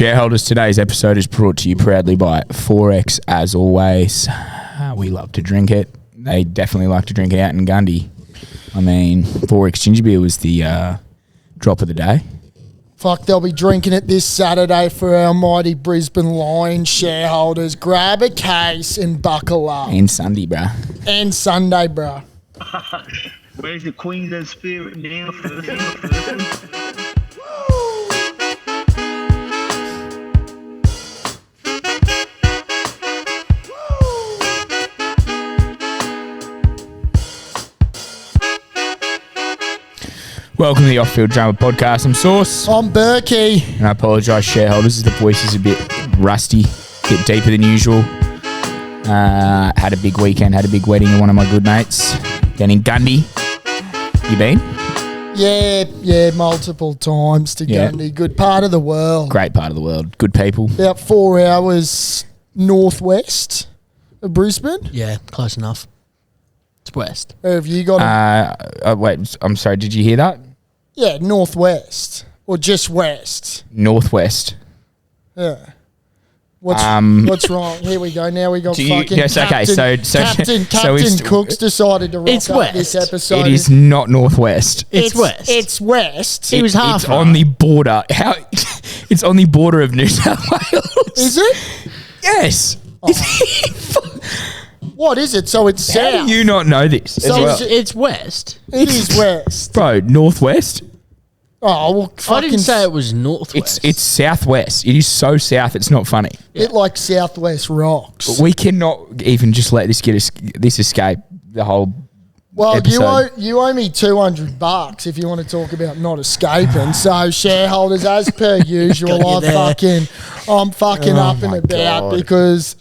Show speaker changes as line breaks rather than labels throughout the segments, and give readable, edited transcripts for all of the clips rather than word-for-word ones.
Shareholders, today's episode is brought to you proudly by Forex, as always. We love to drink it. They definitely like to drink it out in Gundy. I mean, Forex ginger beer was the drop of the day.
Fuck, they'll be drinking it this Saturday for our mighty Brisbane Lions shareholders. Grab a case and buckle up.
And Sunday, bruh.
And Sunday, bruh.
Where's the Queensland spirit now?
Welcome to the Off-Field Drama Podcast. I'm Sauce.
I'm Berkey.
And I apologise, shareholders, the voice is a bit rusty, a bit deeper than usual. Had a big weekend, had a big wedding of one of my good mates down in Gundy. You been?
Yeah, multiple times to Gundy. Good part of the world.
Great part of the world. Good people.
About 4 hours northwest of Brisbane.
Yeah, close enough. It's west.
Where have you got
Wait, I'm sorry, did you hear that?
Yeah, northwest. Or just west.
Northwest.
Yeah. What's wrong? Here we go. Now we got fucking
yes,
Captain,
okay,
Captain Cook's decided to rock
It's
up
west.
this episode.
It is not northwest.
It's west.
It's west.
He was half
It's on the border. It's on the border of New South Wales.
Is it?
Yes.
What is it? So it's
How
south.
do you not know this as
So
well?
It's west.
It is west.
Bro, northwest?
Oh, well,
I
fucking
didn't say it was northwest.
It's southwest. It is so south, it's not funny.
bit like Southwest rocks.
We cannot even just let this this escape the whole
Well,
episode.
you owe me $200 if you want to talk about not escaping. So shareholders, as per usual,
Got you there.
I'm fucking
Oh
up and
my
about
God.
because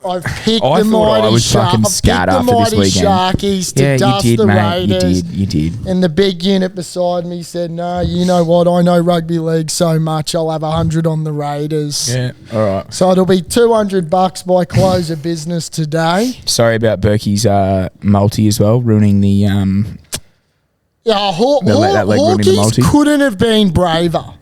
I've picked
I
the
thought I
mighty
was fucking scat after this weekend.
Sharkies to
Yeah,
dust
you did,
the
mate.
Raiders.
You did.
And the big unit beside me said, "No, you know what? I know rugby league so much. I'll have 100 on the Raiders."
Yeah, all right.
So it'll be $200 by close of business today.
Sorry about Berkey's multi as well, ruining the
Yeah,
that leg ruining the multi.
Hawkeyes couldn't have been braver.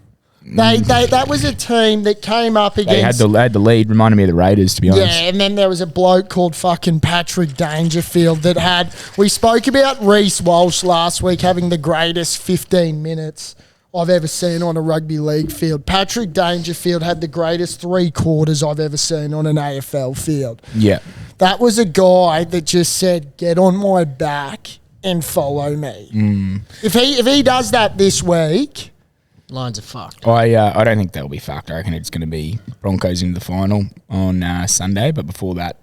That was a team that came up against.
They had the lead. Reminded me of the Raiders, to be honest.
Yeah, and then there was a bloke called fucking Patrick Dangerfield that had. We spoke about Reece Walsh last week having the greatest 15 minutes I've ever seen on a rugby league field. Patrick Dangerfield had the greatest 3 quarters I've ever seen on an AFL field.
Yeah.
That was a guy that just said, "Get on my back and follow me." If he does that this week.
Lines are fucked.
I don't think they'll be fucked. I reckon it's going to be Broncos into the final on Sunday, but before that,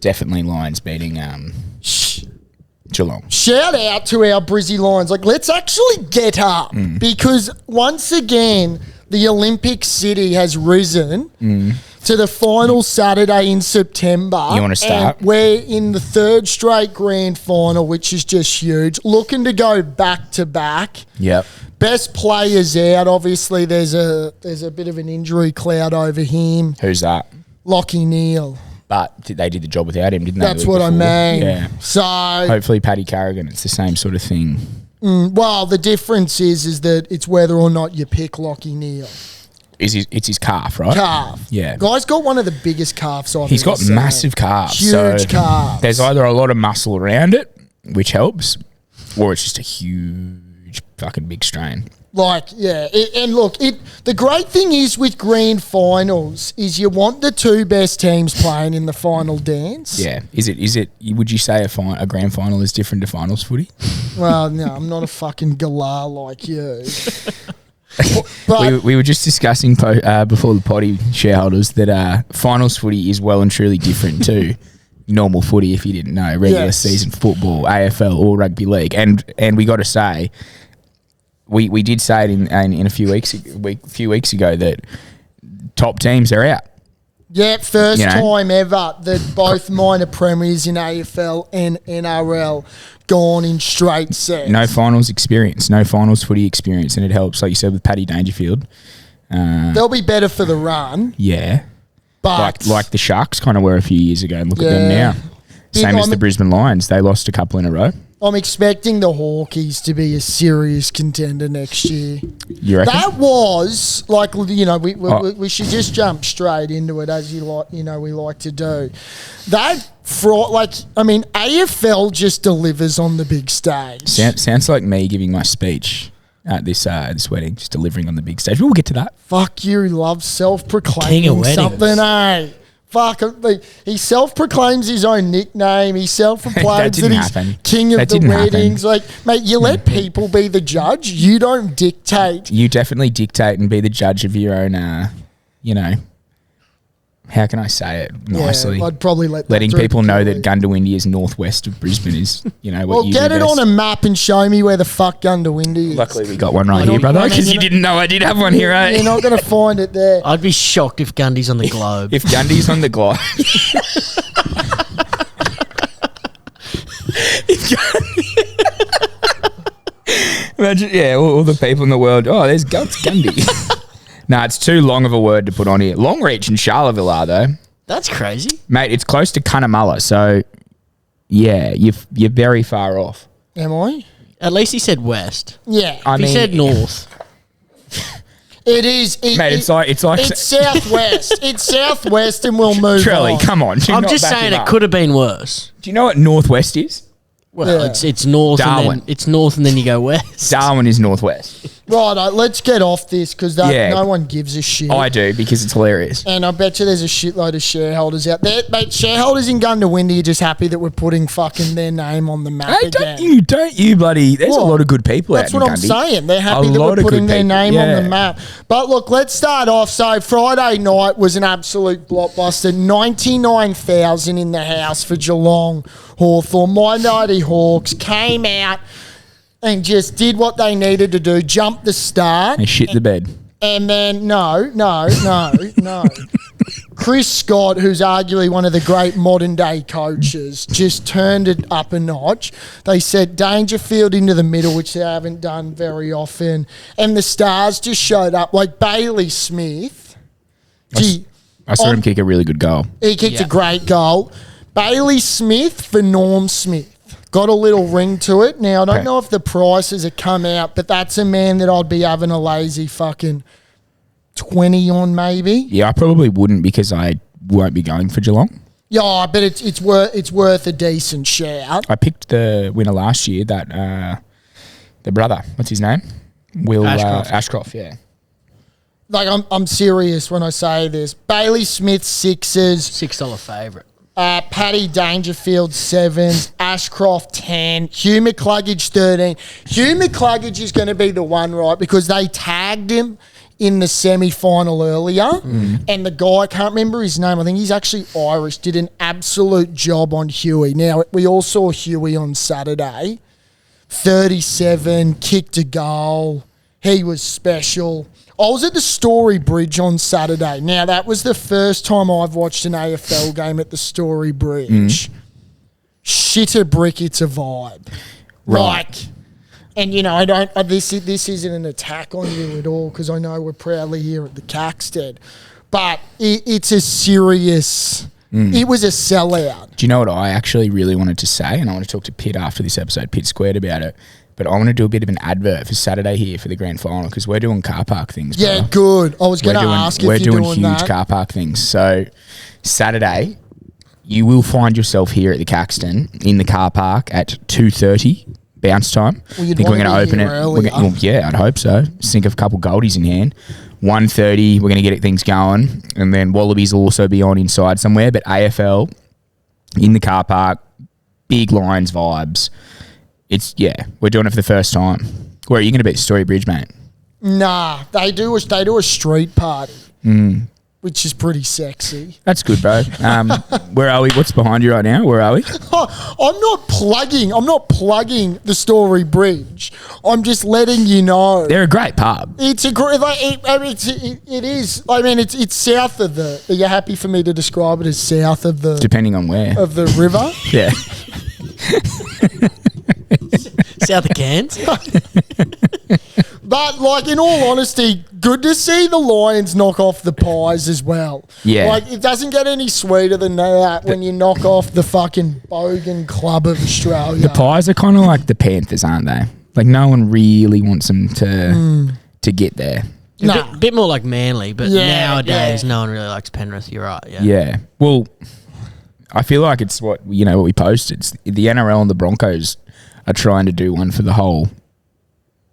definitely Lions beating Geelong.
Shout out to our Brizzy Lions. Like, let's actually get up because once again, the Olympic City has risen to the final Saturday in September.
You wanna start?
And we're in the 3rd straight grand final, which is just huge. Looking to go back to back.
Yep.
Best players out. Obviously, there's a bit of an injury cloud over him.
Who's that?
Lachie Neale.
But they did the job without him, didn't they?
That's
the week
what I
before?
mean.
Yeah.
So,
Hopefully, Paddy Carrigan. It's the same sort of thing.
well, the difference is that it's whether or not you pick Lachie Neale.
It's his calf, right?
Calf.
Yeah.
Guy's got one of the biggest calves I've
He's
ever
got
seen.
massive calves.
Huge calves.
There's either a lot of muscle around it, which helps, or it's just a huge fucking big strain.
Like, yeah. And look, the great thing is with grand finals is you want the 2 best teams playing in the final dance.
Yeah. Is it? Would you say a grand final is different to finals footy?
Well, no, I'm not a fucking galah like you. But
We were just discussing before the potty, shareholders, that finals footy is well and truly different to normal footy, if you didn't know, regular
Yes.
season football, AFL or rugby league. And we got to say, we did say it in a few weeks ago that top teams are out.
yeah, first
You know?
time ever that both minor premiers in AFL and NRL gone in straight sets.
No finals experience, no finals footy experience, and it helps, like you said, with Paddy Dangerfield.
They'll be better for the run,
Yeah.
but
Like the Sharks kind of were a few years ago, and look at them
Yeah.
now. Same as
I'm
the Brisbane Lions. They lost a couple in a row.
I'm expecting the Hawkeys to be a serious contender next year.
You reckon?
That was like, we should just jump straight into it as we like to do. That AFL just delivers on the big stage.
Sounds like me giving my speech at this wedding, just delivering on the big stage. We'll get to that.
Fuck you, he loves
King
self-proclaiming
of weddings.
something, eh? Fuck, he self-proclaims his own nickname. He self-proclaims that he's king of the weddings. Like, mate, you let people be the judge. You don't dictate.
You definitely dictate and be the judge of your own, how can I say it nicely?
Yeah, I'd probably
letting people know that Gundawindi is northwest of Brisbane is, what you do best.
Get it on a map and show me where the fuck Gundawindi is.
Luckily, we got one right here, brother, because you didn't know I did have one here, eh?
You're not going to find it there.
I'd be shocked if Gundy's on the globe.
If Gundy's on the globe. Imagine, all the people in the world. Oh, there's Gundy. Nah, it's too long of a word to put on here. Longreach and Charleville are, though.
That's crazy.
Mate, it's close to Cunnamulla, so yeah, you're very far off.
Am I?
At least he said west.
Yeah.
If he said north.
It is.
Mate, it's like
It's southwest. It's southwest, and we'll move
Trelly,
on.
come on.
I'm just saying it could have been worse.
Do you know what northwest is?
Well,
Yeah.
it's north.
Darwin.
It's north, and then you go west.
Darwin is northwest.
Right, let's get off this because no one gives a shit.
I do, because it's hilarious.
And I bet you there's a shitload of shareholders out there. Mate, shareholders in Gundawindi are just happy that we're putting fucking their name on the map
Hey,
again.
don't you bloody... There's a lot of good people
That's
out in
what I'm
Gundy.
saying. They're happy
A
that
lot
we're
of
putting
good
their
people.
name on the
Yeah.
map. But look, let's start off. So Friday night was an absolute blockbuster. 99,000 in the house for Geelong Hawthorn. My Mighty Hawks came out and just did what they needed to do, jumped the start.
They shit the bed.
And then, no. Chris Scott, who's arguably one of the great modern day coaches, just turned it up a notch. They said Dangerfield into the middle, which they haven't done very often. And the stars just showed up, like Bailey Smith.
I saw him kick a really good goal.
He kicked a great goal. Bailey Smith for Norm Smith. Got a little ring to it. Now, I don't know if the prices have come out, but that's a man that I'd be having a lazy fucking 20 on maybe.
Yeah, I probably wouldn't because I won't be going for Geelong.
Yeah, but it's worth a decent shout.
I picked the winner last year, that the brother. What's his name? Will Ashcroft, yeah.
Like, I'm serious when I say this. Bailey Smith, sixes.
$6 favourite.
Paddy Dangerfield, 7s. Ashcroft, 10. Hugh McCluggage, 13. Hugh McCluggage is going to be the one, right? Because they tagged him in the semi-final earlier. And the guy, I can't remember his name. I think he's actually Irish. Did an absolute job on Huey. Now, we all saw Huey on Saturday. 37, kicked a goal. He was special. I was at the Story Bridge on Saturday. Now, that was the first time I've watched an AFL game at the Story Bridge. Shit a brick, it's a vibe.
Right.
Like, and I don't. This isn't an attack on you at all because I know we're proudly here at the Caxton, but it's a serious. It was a sellout.
Do you know what I actually really wanted to say? And I want to talk to Pitt after this episode, Pitt Squared, about it. But I want to do a bit of an advert for Saturday here for the grand final because we're doing car park things.
Yeah,
brother.
good. I was going to ask if you're doing
huge
that.
car park things. So Saturday, you will find yourself here at the Caxton in the car park at 2:30 bounce time.
Well, you'd
I think we're
want
going to
to be
open
here
it.
earlier.
Yeah, I'd hope so. Sink a couple goldies in hand. 1:30, we're going to get things going, and then Wallabies will also be on inside somewhere. But AFL in the car park, big Lions vibes. We're doing it for the first time. Where are you going to be at Story Bridge, mate?
Nah, they do a street party, which is pretty sexy.
That's good, bro. Where are we? What's behind you right now? Where are we?
I'm not plugging the Story Bridge. I'm just letting you know.
They're a great pub.
It's a great. It is. I mean, it's south of the. Are you happy for me to describe it as south of the
Depending on where.
of the river?
Yeah.
South of Cairns.
But But, like, in all honesty, good to see the Lions knock off the Pies as well.
Yeah.
Like, it doesn't get any sweeter than that when you knock off the fucking bogan club of Australia.
The Pies are kind of like the Panthers, aren't they? Like, no one really wants them to get there.
Nah.
Bit more like Manly, but
Yeah,
nowadays
yeah.
no one really likes Penrith. You're right. Yeah.
Yeah. Well, I feel like it's what we posted. It's the NRL and the Broncos are trying to do one for the whole.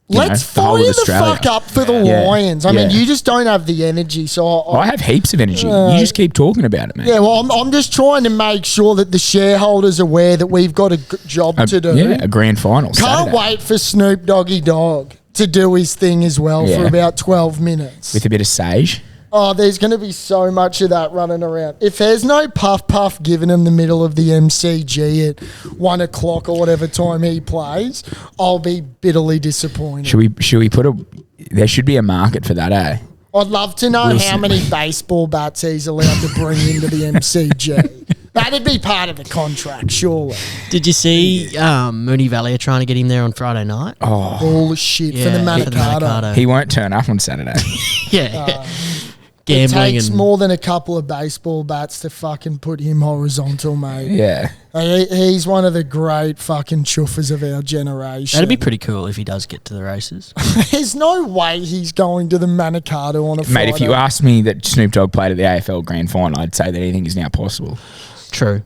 Let's
the whole
fire
of
the
Australia.
fuck up for the
Yeah.
Lions. I mean,
Yeah.
you just don't have the energy. So
I have heaps of energy. You just keep talking about it, man.
yeah, well, I'm just trying to make sure that the shareholders are aware that we've got a job to do.
Yeah, a grand final.
Can't
Saturday.
wait for Snoop Doggy Dogg to do his thing as well for
Yeah.
about 12 minutes.
With a bit of sage.
Oh, there's going to be so much of that running around. If there's no Puff given him the middle of the MCG at 1 o'clock or whatever time he plays, I'll be bitterly disappointed.
Should we put there should be a market for that, eh?
I'd love to know how many baseball bats he's allowed to bring into the MCG. That'd be part of the contract, surely.
Did you see Mooney Valley are trying to get him there on Friday night?
Oh,
Bullshit for the Manikato.
he won't turn up on Saturday.
Yeah.
It
Gambling
takes
and
more than a couple of baseball bats to fucking put him horizontal, mate.
Yeah.
He's one of the great fucking chuffers of our generation.
that'd be pretty cool if he does get to the races.
There's no way he's going to the Manikato on a Friday.
Mate, if you asked me that Snoop Dogg played at the AFL Grand Final, I'd say that anything is now possible.
True.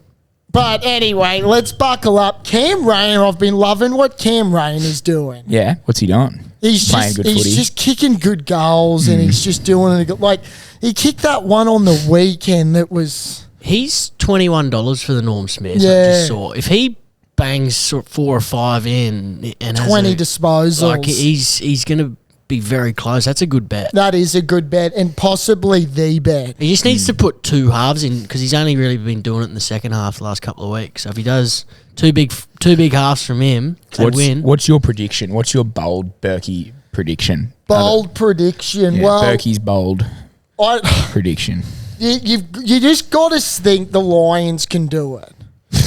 But anyway, let's buckle up. Cam Rayner, I've been loving what Cam Rayner is doing.
Yeah, what's he doing?
He's
Playing good
he's
footy.
just kicking good goals and he's just doing it. Like, he kicked that one on the weekend that was...
He's $21 for the Norm Smith. I
Yeah.
just saw. If he bangs sort of 4 or 5 in and has
20
a-
disposals.
like he's going to be very close. That's a good bet.
That is a good bet and possibly the bet.
He just needs to put 2 halves in because he's only really been doing it in the second half the last couple of weeks. So if he does two big halves from him, they win.
What's your prediction? What's your bold Berkey prediction?
Bold prediction.
Yeah,
Well,
Berkey's bold
I,
prediction.
you just got to think the Lions can do it.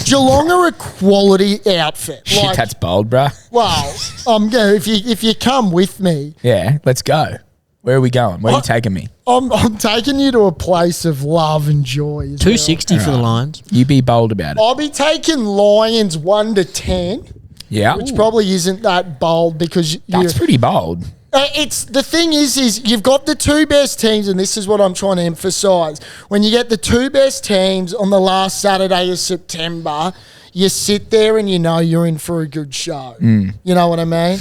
Geelong are a quality outfit.
Shit,
Like,
that's bold, bruh.
well, if you come with me,
Yeah, let's go. Where are we going? Where are you taking me?
I'm taking you to a place of love and joy. As well.
260 for the Lions.
You be bold about it.
I'll be taking Lions 1 to 10,
Yeah,
which probably isn't that bold because
that's pretty bold.
it's the thing is you've got the 2 best teams, and this is what I'm trying to emphasise. When you get the 2 best teams on the last Saturday of September, you sit there and you know you're in for a good show. You know what I mean?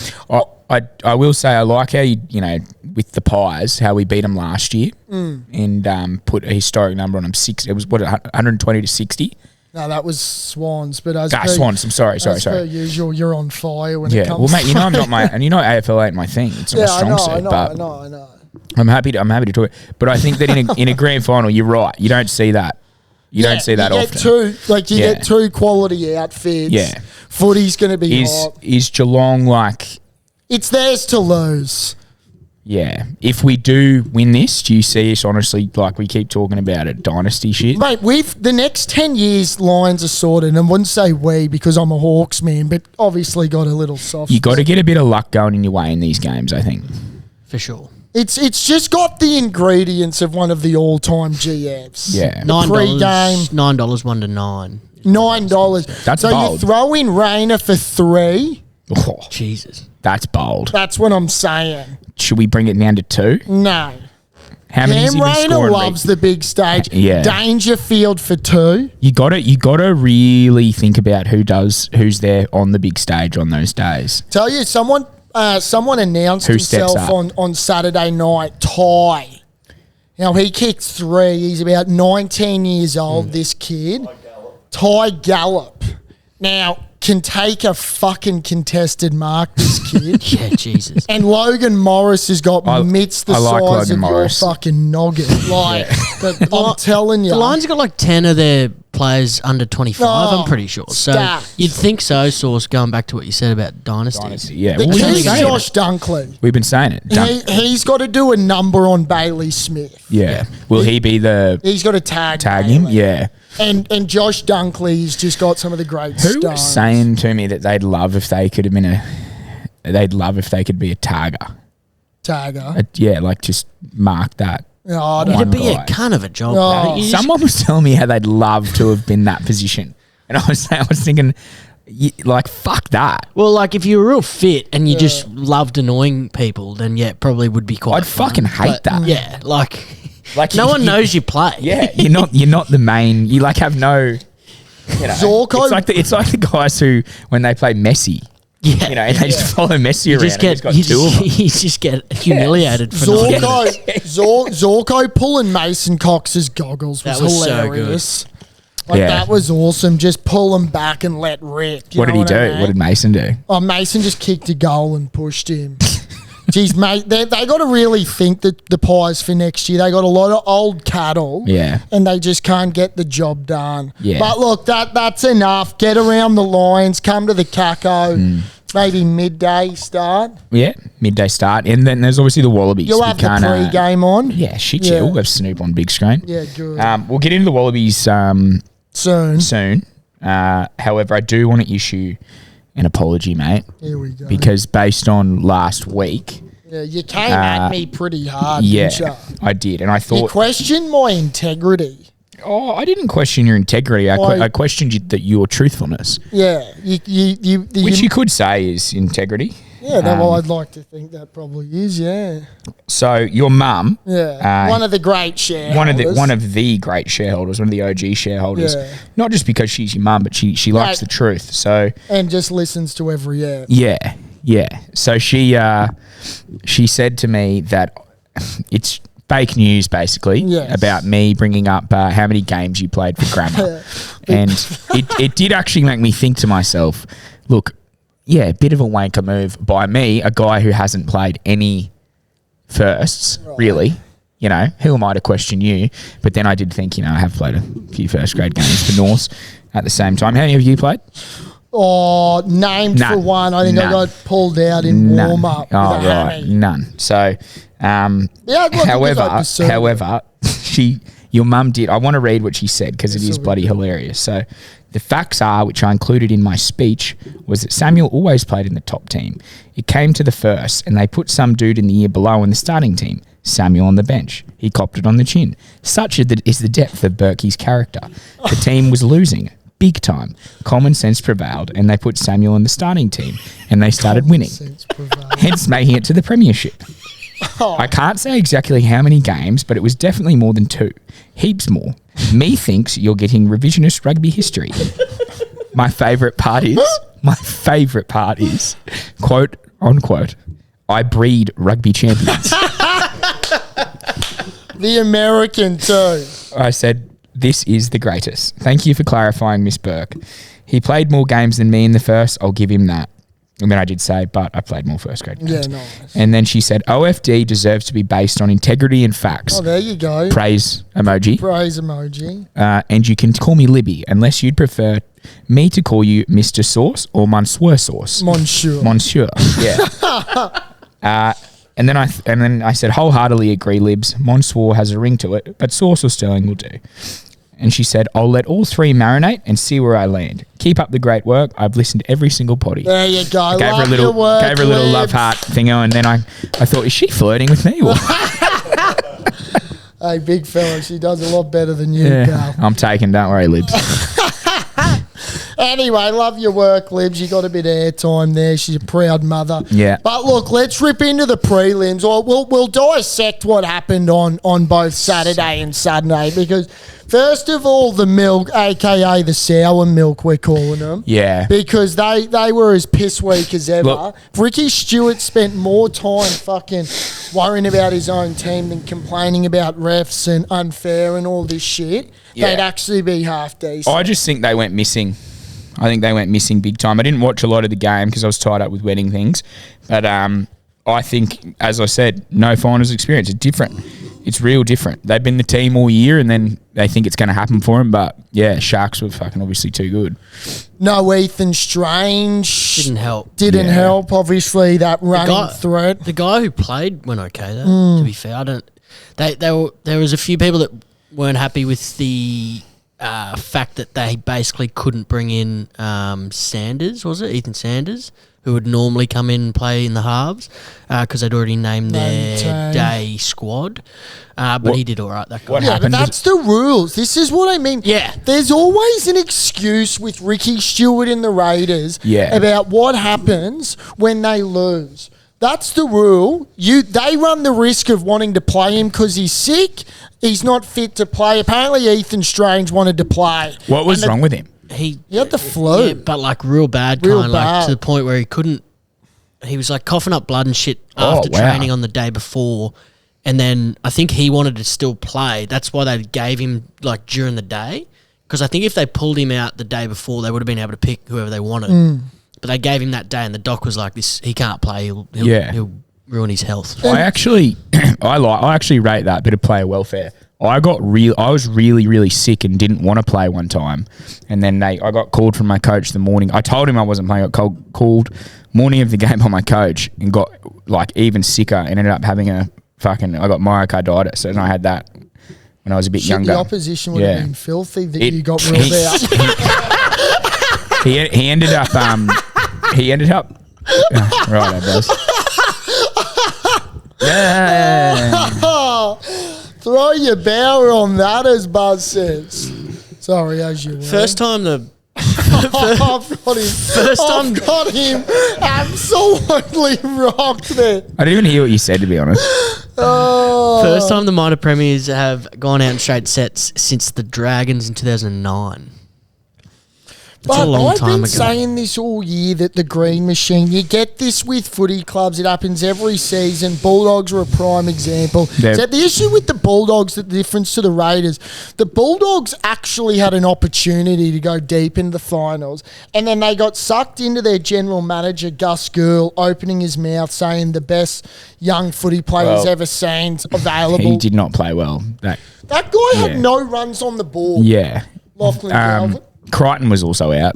I will say I like how you know with the Pies how we beat them last year and put a historic number on them. It was 120 to 60.
No, that was Swans, but as
Swans. I'm sorry.
as per usual, you're on fire when it
Yeah,
comes.
well, mate, you know I'm
to-
not my, and you know AFL ain't my thing. It's not
Yeah,
my
I
strong
know,
suit.
I know,
but
I know.
I'm happy to talk. But I think that in a grand final, you're right. You don't see that. You don't see that
you
often.
Get you get 2 quality outfits.
Yeah.
Footy's going to be
Is
hot.
is Geelong like?
It's theirs to lose.
Yeah. If we do win this, do you see us honestly like we keep talking about it, dynasty shit?
Mate, the next 10 years, Lions are sorted, and I wouldn't say we because I'm a Hawks man, but obviously got a little soft.
You got to get a bit of luck going in your way in these games, I think.
For sure.
It's just got the ingredients of one of the all-time GFs.
Yeah.
Pre-game.
$9 1 to 9.
$9.
That's
so
bold.
you throw in Rayner for 3.
Oh,
Jesus.
that's bold.
That's what I'm saying.
Should we bring it down to 2?
No.
How many has
Cam
he been
Rayner
scoring?
loves the big stage.
Yeah.
Dangerfield for 2.
You gotta really think about who's there on the big stage on those days.
Tell you, someone announced
Who steps
himself
up?
on Saturday night. Ty. Now, he kicked 3. He's about 19 years old, this kid. Ty Gallop. Now, can take a fucking contested mark, this kid.
Yeah, Jesus.
And Logan Morris has got mitts the
I like
size
Logan
of
Morris.
your fucking noggin. Like, but I'm telling you.
The Lions got like 10 of their players under 25,
Oh,
I'm pretty sure. So
stacked.
you'd think so, Source, going back to what you said about dynasties.
Yeah,
The
well, we've been
kid's
saying
Josh
it.
Dunkley.
We've been saying it.
He's got to do a number on Bailey Smith.
Yeah. Will he be the
He's got to tag
him?
Bailey.
Yeah.
And Josh Dunkley's just got some of the great
Who
stones.
was saying to me that they'd love if they could have been they'd love if they could be a tagger.
Tagger.
Just mark that.
No, I don't
It'd be
guy.
a kind of a job.
Oh.
Paddy. You just-
Someone was telling me how they'd love to have been that position, and I was thinking, fuck that.
well, like if you were real fit and you just loved annoying people, then yeah, it probably would be quite.
I'd fucking hate
But,
that.
Yeah, like
Like
no one knows you play.
Yeah, you're not the main. You have no.
Zorko-
It's like the guys who when they play Messi,
yeah.
and they just follow Messi around.
just
and he's
get
got two of them.
you just get humiliated for not getting it.
Zorko pulling Mason Cox's goggles was,
That was so
hilarious. Like
Yeah.
that was awesome. Just pull them back and let rip. You
What did
know
he do?
I mean?
What did Mason do?
Oh, Mason just kicked a goal and pushed him. Jeez, mate, they got to really think that the Pies for next year. They got a lot of old cattle,
Yeah.
and they just can't get the job done.
Yeah.
But look, that's enough. Get around the lines, come to the Caco, maybe midday start.
Yeah, midday start, and then there's obviously the Wallabies.
You'll
We
have the
can't,
pre-game on.
Yeah, shit,
Yeah.
yeah. We'll have Snoop on big screen.
Yeah, good.
We'll get into the Wallabies
Soon.
soon. However, I do want to issue an apology, mate,
Here we go.
because based on last week,
Yeah, you came at me pretty hard,
yeah,
didn't you?
I did, and I
You
thought,
questioned my integrity.
I didn't question your integrity.
Why?
I questioned your truthfulness,
Yeah,
which you could say is integrity.
yeah. Well, I'd like to think that probably is. Yeah,
So your mum,
yeah. One of the great shareholders.
one of the great shareholders, one of the OG shareholders.
Yeah.
Not just because she's your mum, but she likes the truth. So
and just listens to every app.
yeah. So she said to me that it's fake news, basically,
Yes.
about me bringing up how many games you played for grammar, and it did actually make me think to myself, look, yeah, a bit of a wanker move by me, a guy who hasn't played any firsts, really. Who am I to question you? But then I did think, I have played a few first grade games for Norse at the same time. How many have you played?
Oh, named
None.
for one. I think I
None.
got pulled out in
None.
warm up.
Oh, right, none. So,
Yeah, look,
however, your mum did. I want to read what she said because it is bloody hilarious. So, the facts are, which I included in my speech, was that Samuel always played in the top team. It came to the first, and they put some dude in the year below in the starting team. Samuel on the bench. He copped it on the chin. Such is the depth of Berkey's character. The team was losing. Big time. Common sense prevailed, and they put Samuel in the starting team, and they started winning, hence making it to the premiership. I can't say exactly how many games, but it was definitely more than 2. Heaps more. Me thinks you're getting revisionist rugby history. My favourite part is, quote unquote, I breed rugby champions.
The American too.
I said, this is the greatest. Thank you for clarifying, Miss Burke. He played more games than me in the first. I'll give him that. And then I did say, but I played more first grade games.
Yeah, nice.
And then she said, OFD deserves to be based on integrity and facts.
Oh, there you go.
Praise emoji.
Praise emoji.
And you can call me Libby, unless you'd prefer me to call you Mr. Sauce or Monsieur Sauce.
Monsieur.
Yeah. And then I said, wholeheartedly agree, Libs. Monsieur has a ring to it, but Sauce or Sterling will do. And she said, I'll let all 3 marinate and see where I land. Keep up the great work. I've listened to every single potty.
There you go.
Gave her a little love heart thing, and then I thought, is she flirting with me? Or?
Hey, big fella, she does a lot better than you,
Yeah,
Cal.
I'm taken. Don't worry, Libs.
Anyway, love your work, Libs. You got a bit of airtime there. She's a proud mother.
Yeah.
But look, let's rip into the prelims. Or we'll dissect what happened on both Saturday and Sunday, because first of all, the milk, aka the sour milk, we're calling them.
Yeah.
Because they were as piss weak as ever.
Look-
Ricky Stewart spent more time fucking worrying about his own team than complaining about refs and unfair and all this shit.
Yeah.
They'd actually be half decent.
I just think they went missing. I think they went missing big time. I didn't watch a lot of the game because I was tied up with wedding things. But I think, as I said, no finals experience. It's different. It's real different. They've been the team all year, and then they think it's going to happen for them. But, yeah, Sharks were fucking obviously too good.
No Ethan Strange.
Didn't help.
Didn't
Yeah.
help, obviously, that running threat.
The guy who played went okay though. To be fair, I don't. There was a few people that weren't happy with the fact that they basically couldn't bring in Sanders. Was it Ethan Sanders? who would normally come in and play in the halves because they'd already named their day squad. But he did all right. That guy.
What
Yeah,
happened?
but that's the rules. This is what I mean.
Yeah.
There's always an excuse with Ricky Stewart in the Raiders about what happens when they lose. That's the rule. They run the risk of wanting to play him because he's sick. He's not fit to play. Apparently, Ethan Strange wanted to play.
What was wrong with him?
He
had the flu.
Yeah, but like real bad
Real
kind, like
bad.
to the point where he couldn't. He was like coughing up blood and shit after
wow.
training on the day before, and then I think he wanted to still play. That's why they gave him like during the day, because I think if they pulled him out the day before, they would have been able to pick whoever they wanted. But they gave him that day, and the doc was like, "This he can't play. He'll ruin his health."
I actually rate that bit of player welfare. I was really sick and didn't want to play one time, and then I got called from my coach the morning. I told him I wasn't playing. I got called morning of the game by my coach and got like even sicker and ended up having I got myocarditis, and I had that when I was a bit younger.
The opposition would have been filthy that you got ruled out.
He ended up right, boys. Yeah.
Throw your bower on that, as Buzz says. Sorry, as you were.
First time
I've got him absolutely rocked there.
I didn't even hear what you said, to be honest.
First time the minor premiers have gone out in straight sets since the Dragons in 2009. That's a long time
I've been
ago.
saying this all year that the green machine, you get this with footy clubs, it happens every season. Bulldogs are a prime example.
Yep.
So the issue with the Bulldogs, the difference to the Raiders, the Bulldogs actually had an opportunity to go deep into the finals, and then they got sucked into their general manager, Gus Gould, opening his mouth saying the best young footy players ever seen available.
He did not play well.
That guy had no runs on the board.
Yeah.
Lachlan Galvin.
Crichton was also out.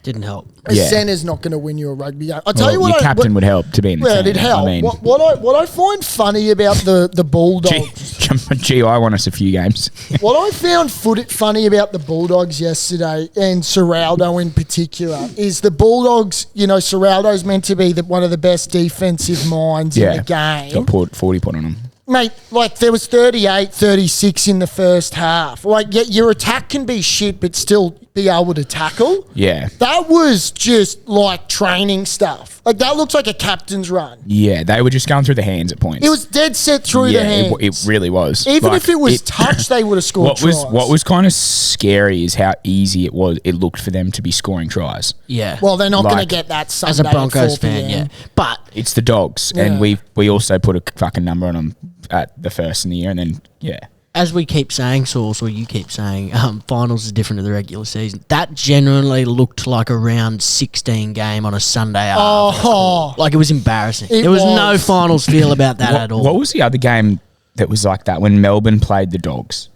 Didn't help.
A
Yeah.
centre's not going to win you a rugby game. I'll tell you
Well,
what.
your captain would help to be in the team.
It'd help.
I mean,
What I find funny about the Bulldogs,
Gee, I won us a few games.
what I found funny about the Bulldogs yesterday, and Serraldo in particular, is the Bulldogs. You know, Serraldo's meant to be one of the best defensive minds in the game.
Got 40 put on him.
Mate, like there was 38, 36 in the first half. Like, your attack can be shit, but still be able to tackle.
Yeah.
That was just like training stuff. Like, that looks like a captain's run.
Yeah, they were just going through the hands at points.
It was dead set through the hands.
It really was.
Even
Like,
if it was touched, they would have scored tries.
What was kind of scary is how easy it looked for them to be scoring tries.
Yeah.
Well, they're not going to
Like,
get that Sunday
as a Broncos
at 4
fan,
PM.
But
It's the Dogs, and we also put a fucking number on them at the first in the year, and then
as we keep saying, Sauce, or you keep saying, finals is different to the regular season. That generally looked like a round 16 game on a Sunday afternoon. Like, it was embarrassing.
It
There was no
was.
finals feel about that at all.
What was the other game that was like that when Melbourne played the Dogs?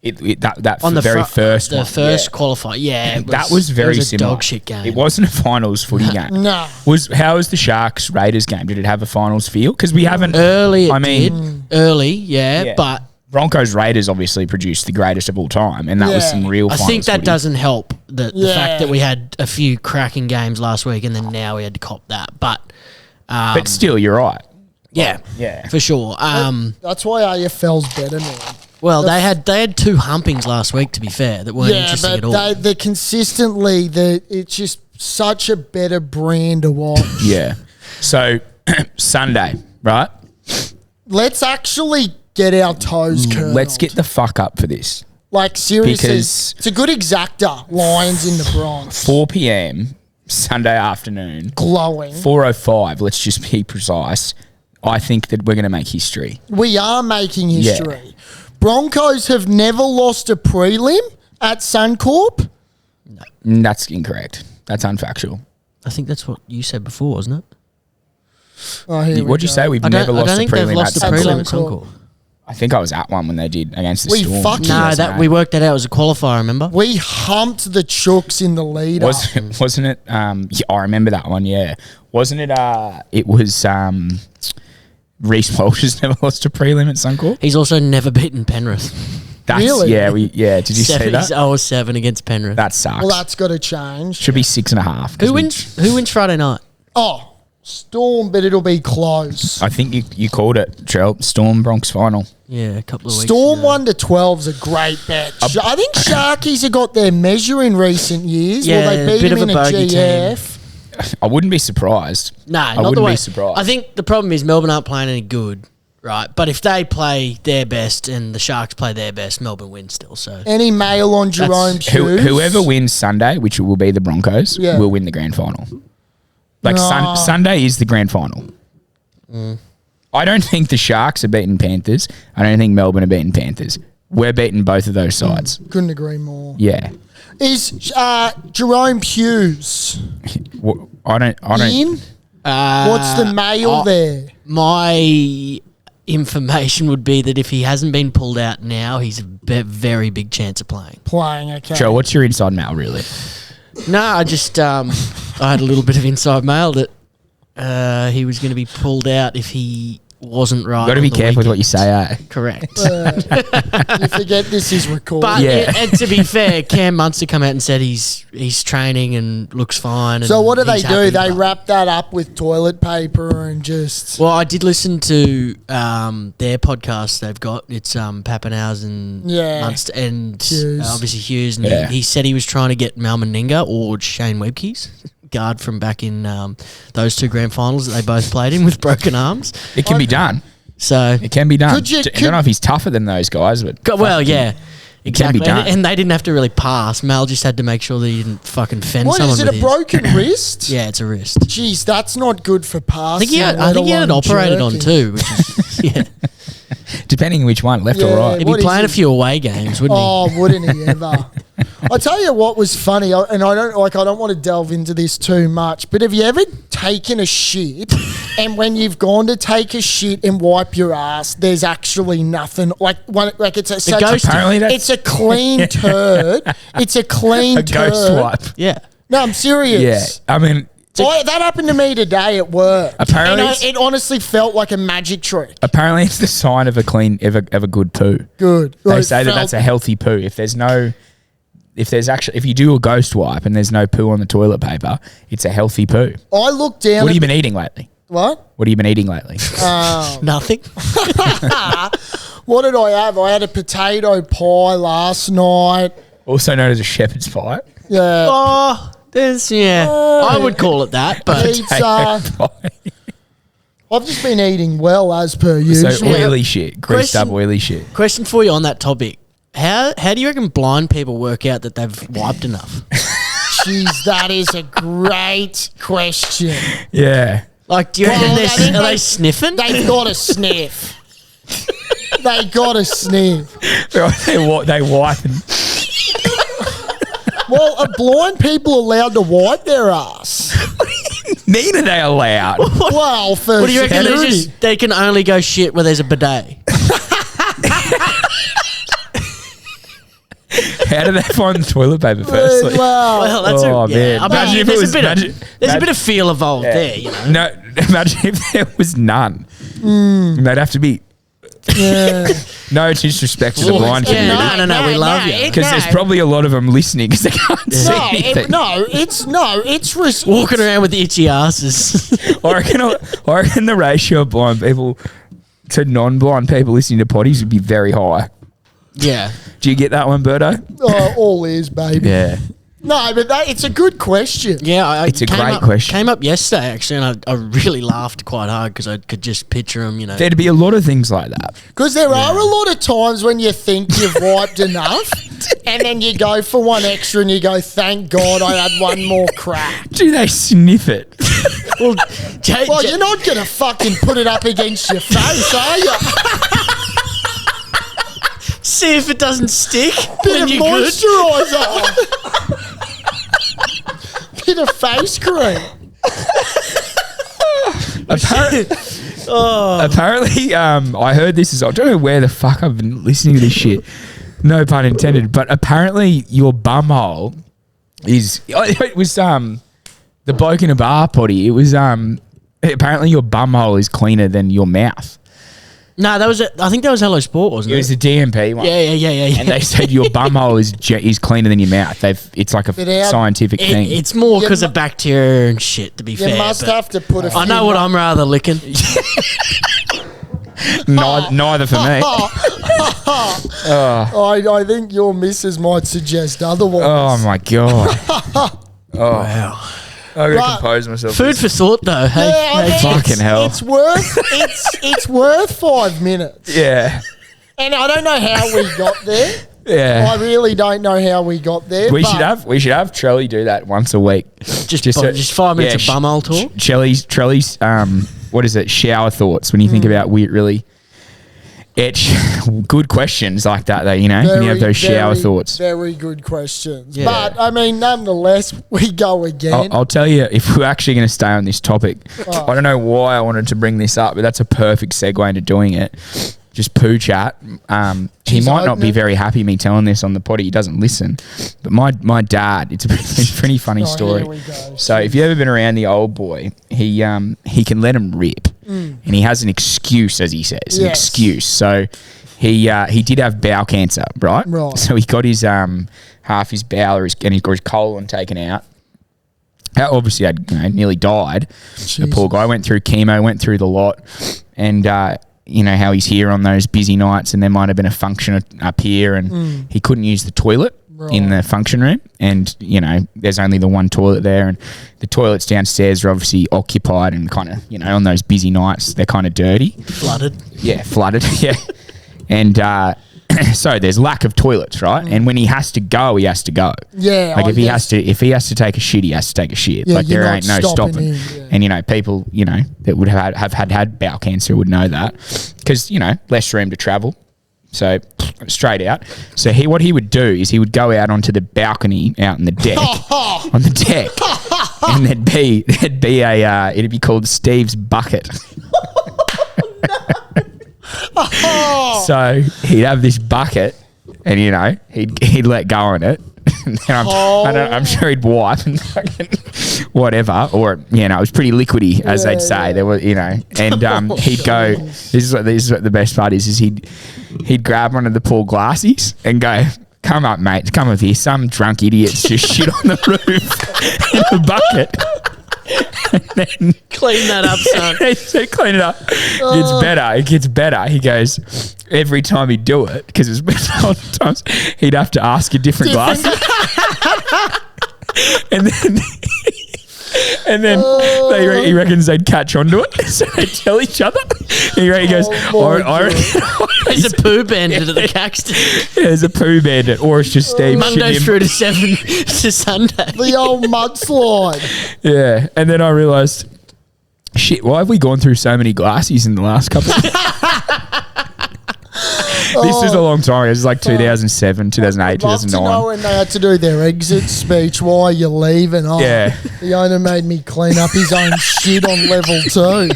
That
on the
very first
the
one,
first qualifier,
that was very
it was a
similar.
dog shit game.
It wasn't a finals footy game.
No.
How was the Sharks Raiders game? Did it have a finals feel? Because we haven't
Early,
I mean,
early, but
Broncos Raiders obviously produced the greatest of all time, and that was some real.
I
finals
think that
footy.
doesn't help the fact that we had a few cracking games last week, and then now we had to cop that. But
still, you're right.
yeah, for sure.
That's why AFL's better now.
Well, they had 2 humpings last week, to be fair, that weren't interesting at all.
They're consistently, it's just such a better brand to watch.
Yeah. So Sunday, right?
Let's actually get our toes curled.
Let's get the fuck up for this.
Like, seriously,
Because-
it's a good exacta. Lions in the Bronx.
4 p.m. Sunday afternoon.
Glowing.
4:05. Let's just be precise. I think that we're going to make history.
We are making history. Broncos have never lost a prelim at Suncorp.
That's incorrect. That's unfactual.
I think that's what you said before, wasn't it?
Oh, here we
What'd you
go.
say? We've
I
never
don't
lost a
think they've
prelim
lost a
at
prelim at
Suncorp.
Suncorp.
I think I was at one when they did against the
We
Storm.
fucking-
No, that we worked that out as a qualifier. Remember?
We humped the Chooks in the lead.
Wasn't it? Yeah, I remember that one. Yeah, wasn't it? It was. Reece Walsh has never lost a prelim at Suncorp.
He's also never beaten Penrith.
That's,
Really?
Yeah. Did you say
He's
that?
0-7 against Penrith.
That sucks.
Well, that's got to change.
Should be 6.5.
Who wins Friday night?
Oh, Storm, but it'll be close.
I think you called it, Trell. Storm Bronx final.
Yeah, a couple of weeks
Storm
ago.
1-12's a great bet. I think Sharkies have got their measure in recent years.
Yeah,
Well, they beat
bit
them
of
in
a
a
bogey
GF.
I wouldn't be surprised.
No,
I
not the
wouldn't
way.
be surprised.
I think the problem is Melbourne aren't playing any good, right? But if they play their best and the Sharks play their best, Melbourne wins still. So
Any mail on Jerome Hughes?
Whoever wins Sunday, which will be the Broncos,
Yeah.
will win the grand final. Like
No.
Sunday is the grand final. I don't think the Sharks are beating Panthers. I don't think Melbourne are beating Panthers. We're beating both of those sides.
Couldn't agree more.
Yeah.
Is Jerome Hughes
I don't.
in? What's the mail there?
My information would be that if he hasn't been pulled out now, he's a very big chance of playing.
Playing, okay.
Joe, what's your inside mail, really?
No, I just I had a little bit of inside mail that he was going to be pulled out if he wasn't right.
You've got to be careful with what you say, eh?
Correct.
You forget this is recorded.
But
Yeah.
and to be fair, Cam Munster come out and said he's training and looks fine.
So
and
what do they
he's
do?
happy,
They
but-
wrap that up with toilet paper and just...
Well, I did listen to their podcast they've got. It's Pappenhausen and
Yeah.
Munster and
Hughes.
obviously Hughes. And
Yeah.
he said he was trying to get Mal Meninga or Shane Webke's guard from back in those two grand finals that they both played in with broken arms.
It can be done.
So,
It can be done.
Could you-
I don't know if he's tougher than those guys, but
well, yeah.
it can be
Exactly,
done.
and they didn't have to really pass. Mal just had to make sure that he didn't fucking fend
What
someone
is it,
with
a
his.
broken wrist?
Yeah, it's a wrist.
Jeez, that's not good for
I
passing.
think he had,
let
it
alone
operated on
jerking.
too, which is yeah.
depending which one, left
Yeah.
or right.
He'd
What
be
is
playing a
it?
few away games, wouldn't
Oh, wouldn't he ever? I tell you what was funny, I don't want to delve into this too much, but have you ever taken a shit and when you've gone to take a shit and wipe your ass, there's actually nothing it's a such
ghost-
Apparently that's
it's a clean turd. It's a clean
a
turd.
ghost wipe.
he? Yeah.
No, I'm serious.
Yeah, I mean,
That happened to me today at work.
Apparently
And
it's-
it honestly felt like a magic trick.
apparently it's the sign of a clean, of a good poo.
Good.
They
Like,
say that
felt-
that's a healthy poo. If you do a ghost wipe and there's no poo on the toilet paper, it's a healthy poo.
I looked down
What have
at
you been eating lately?
what?
What have you been eating lately?
Nothing.
What did I have? I had a potato pie last night.
Also known as a shepherd's pie.
Yeah.
Oh, there's I would call it that, but
Pizza.
Pie.
I've just been eating well as per
So
usual.
oily shit, greased up
Question-
oily shit.
question for you on that topic. How do you reckon blind people work out that they've wiped enough?
Jeez, that is a great question.
Yeah.
Like, do you
Well,
reckon
I think
are they
they-
sniffing?
They've got a sniff. They got a sniff.
They wipe and
Well, are blind people allowed to wipe their ass?
neither they allowed.
Well, for
What do you reckon?
security.
They can only go shit where there's a bidet.
How do they find the toilet paper firstly?
Well,
Well, that's
Oh, man.
I
Imagine
mean,
if it
there's
was-
a bit
imagine-
of there's a
imagine-
bit of feel involved there, you know.
No, imagine if there was none. They'd have to be
yeah.
no disrespect to the blind
Yeah,
community.
no, we love you.
Because there's probably a lot of them listening because they can't see
No,
anything.
it's
Walking around with the itchy asses.
I reckon the ratio of blind people to non-blind people listening to potties would be very high.
yeah.
Do you get that one, Birdo?
all is, baby.
Yeah.
No, but it's a good question.
Yeah,
It's a
came
great
up,
question.
Came up yesterday actually, and I really laughed quite hard because I could just picture him. You know,
There'd be a lot of things like that.
Because there are a lot of times when you think you've wiped enough, and then you go for one extra and you go, thank God I had one more crack.
Do they sniff it?
well,
Well, you're not going to fucking put it up against your face, are you?
see if it doesn't stick.
Bit
then
of
you're good.
moisturiser. Bit of face cream.
Apparently, I heard this is. I don't know where the fuck I've been listening to this shit. No pun intended. But apparently, your bumhole is. It was the bloke in a bar potty. It was apparently your bumhole is cleaner than your mouth.
No, I think that was Hello Sport, wasn't
It
it?
was the DMP one.
Yeah.
And they said your bumhole is cleaner than your mouth. It's like a scientific thing.
It's more because of bacteria and shit, to be fair.
You must have to put a
I know what I'm rather licking.
Neither for me.
I think your missus might suggest otherwise.
Oh my god.
Wow.
I gotta
Right.
compose myself.
Food for thought, though. Hey,
Yeah, I mean,
fucking hell.
It's worth 5 minutes.
Yeah.
And I don't know how we got there.
Yeah.
I really don't know how we got there.
We
but
should have Trelly do that once a week.
just 5 minutes of bumhole talk.
Trelly's what is it? Shower thoughts when you think about weird, really. Good questions like that, though. You know, when you have those shower thoughts.
Very good questions.
Yeah.
But, I mean, nonetheless, we go again.
I'll tell you, if we're actually going to stay on this topic, I don't know why I wanted to bring this up, but that's a perfect segue into doing it. Just poo chat. He might not be very happy me telling this on the potty. He doesn't listen. But my dad, it's a pretty funny story.
Here we go.
So if you've ever been around the old boy, he can let him rip. And he has an excuse, as he says. An excuse. So he did have bowel cancer, right?
Right.
So he got his half his bowel and he's got his colon taken out. Obviously had nearly died. The poor guy went through chemo, went through the lot, and you know how he's here on those busy nights, and there might have been a function up here, and he couldn't use the toilet in the function room, and you know there's only the one toilet there, and the toilets downstairs are obviously occupied, and kind of on those busy nights they're kind of dirty,
Flooded.
flooded, and so there's lack of toilets, right? And when he has to go, he has to go.
Yeah,
like
I
if he
guess.
has to take a shit, he has to take a shit.
Yeah,
Like
you're
there
not
ain't no
stopping
stopping.
him, yeah.
And people that would have had bowel cancer would know that because less room to travel. So straight out. So what he would do is he would go out onto the balcony out on the deck, on the deck, and it'd be called Steve's bucket. So he'd have this bucket, and he'd let go on it. And I'm sure he'd wipe and fucking whatever, or it was pretty liquidy, as they'd say. There were, and he'd go. This is what the best part is he'd grab one of the poor Glassys and go, "Come up, mate, come up here. Some drunk idiot's just shit on the roof in a bucket." And then
Clean that up, son.
he said, "Clean it up. It gets better." He goes, every time he'd do it, because it's been times, he'd have to ask a different glass. and then he reckons they'd catch onto it, so they'd tell each other. He goes,
There's a poo bandit at the Caxton.
there's a poo bandit, or it's just Steve
Monday
shitting him.
through to 7 to Sunday.
The old mudslide.
Yeah, and then I realised, shit, why have we gone through so many Glassies in the last couple of This is a long time. It was like 2007, 2008,
I'd love to know
2009.
when they had to do their exit speech. Why are you leaving? Oh,
Yeah.
The owner made me clean up his own shit on level 2.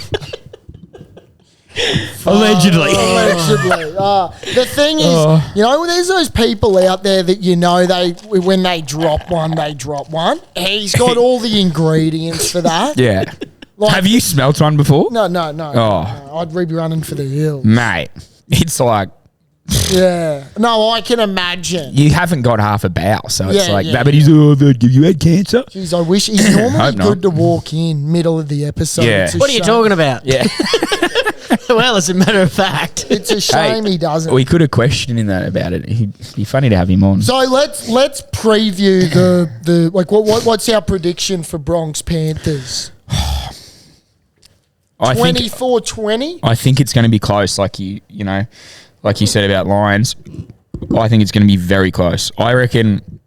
Allegedly.
Allegedly. The thing is, there's those people out there that when they drop one, they drop one. He's got all the ingredients for that.
Yeah.
Like-
have you smelt one before?
No.
Oh.
No. I'd be running for the hills.
Mate, it's like,
Yeah. No, I can imagine.
you haven't got half a bowel, so it's
Yeah,
like
yeah,
that. But he's, have you had cancer?
Jeez, I wish he's normally
Hope not.
good to walk in middle of the episode.
Yeah.
It's a
What are you
shame-
talking about?
Yeah.
Well, as a matter of fact.
It's a shame he doesn't.
We could have questioned him about it. He'd be funny to have him on.
So let's preview the what's our prediction for Bronx Panthers?
I think
24-20?
I think it's going to be close, like you said about Lions. I think it's going to be very close. I reckon.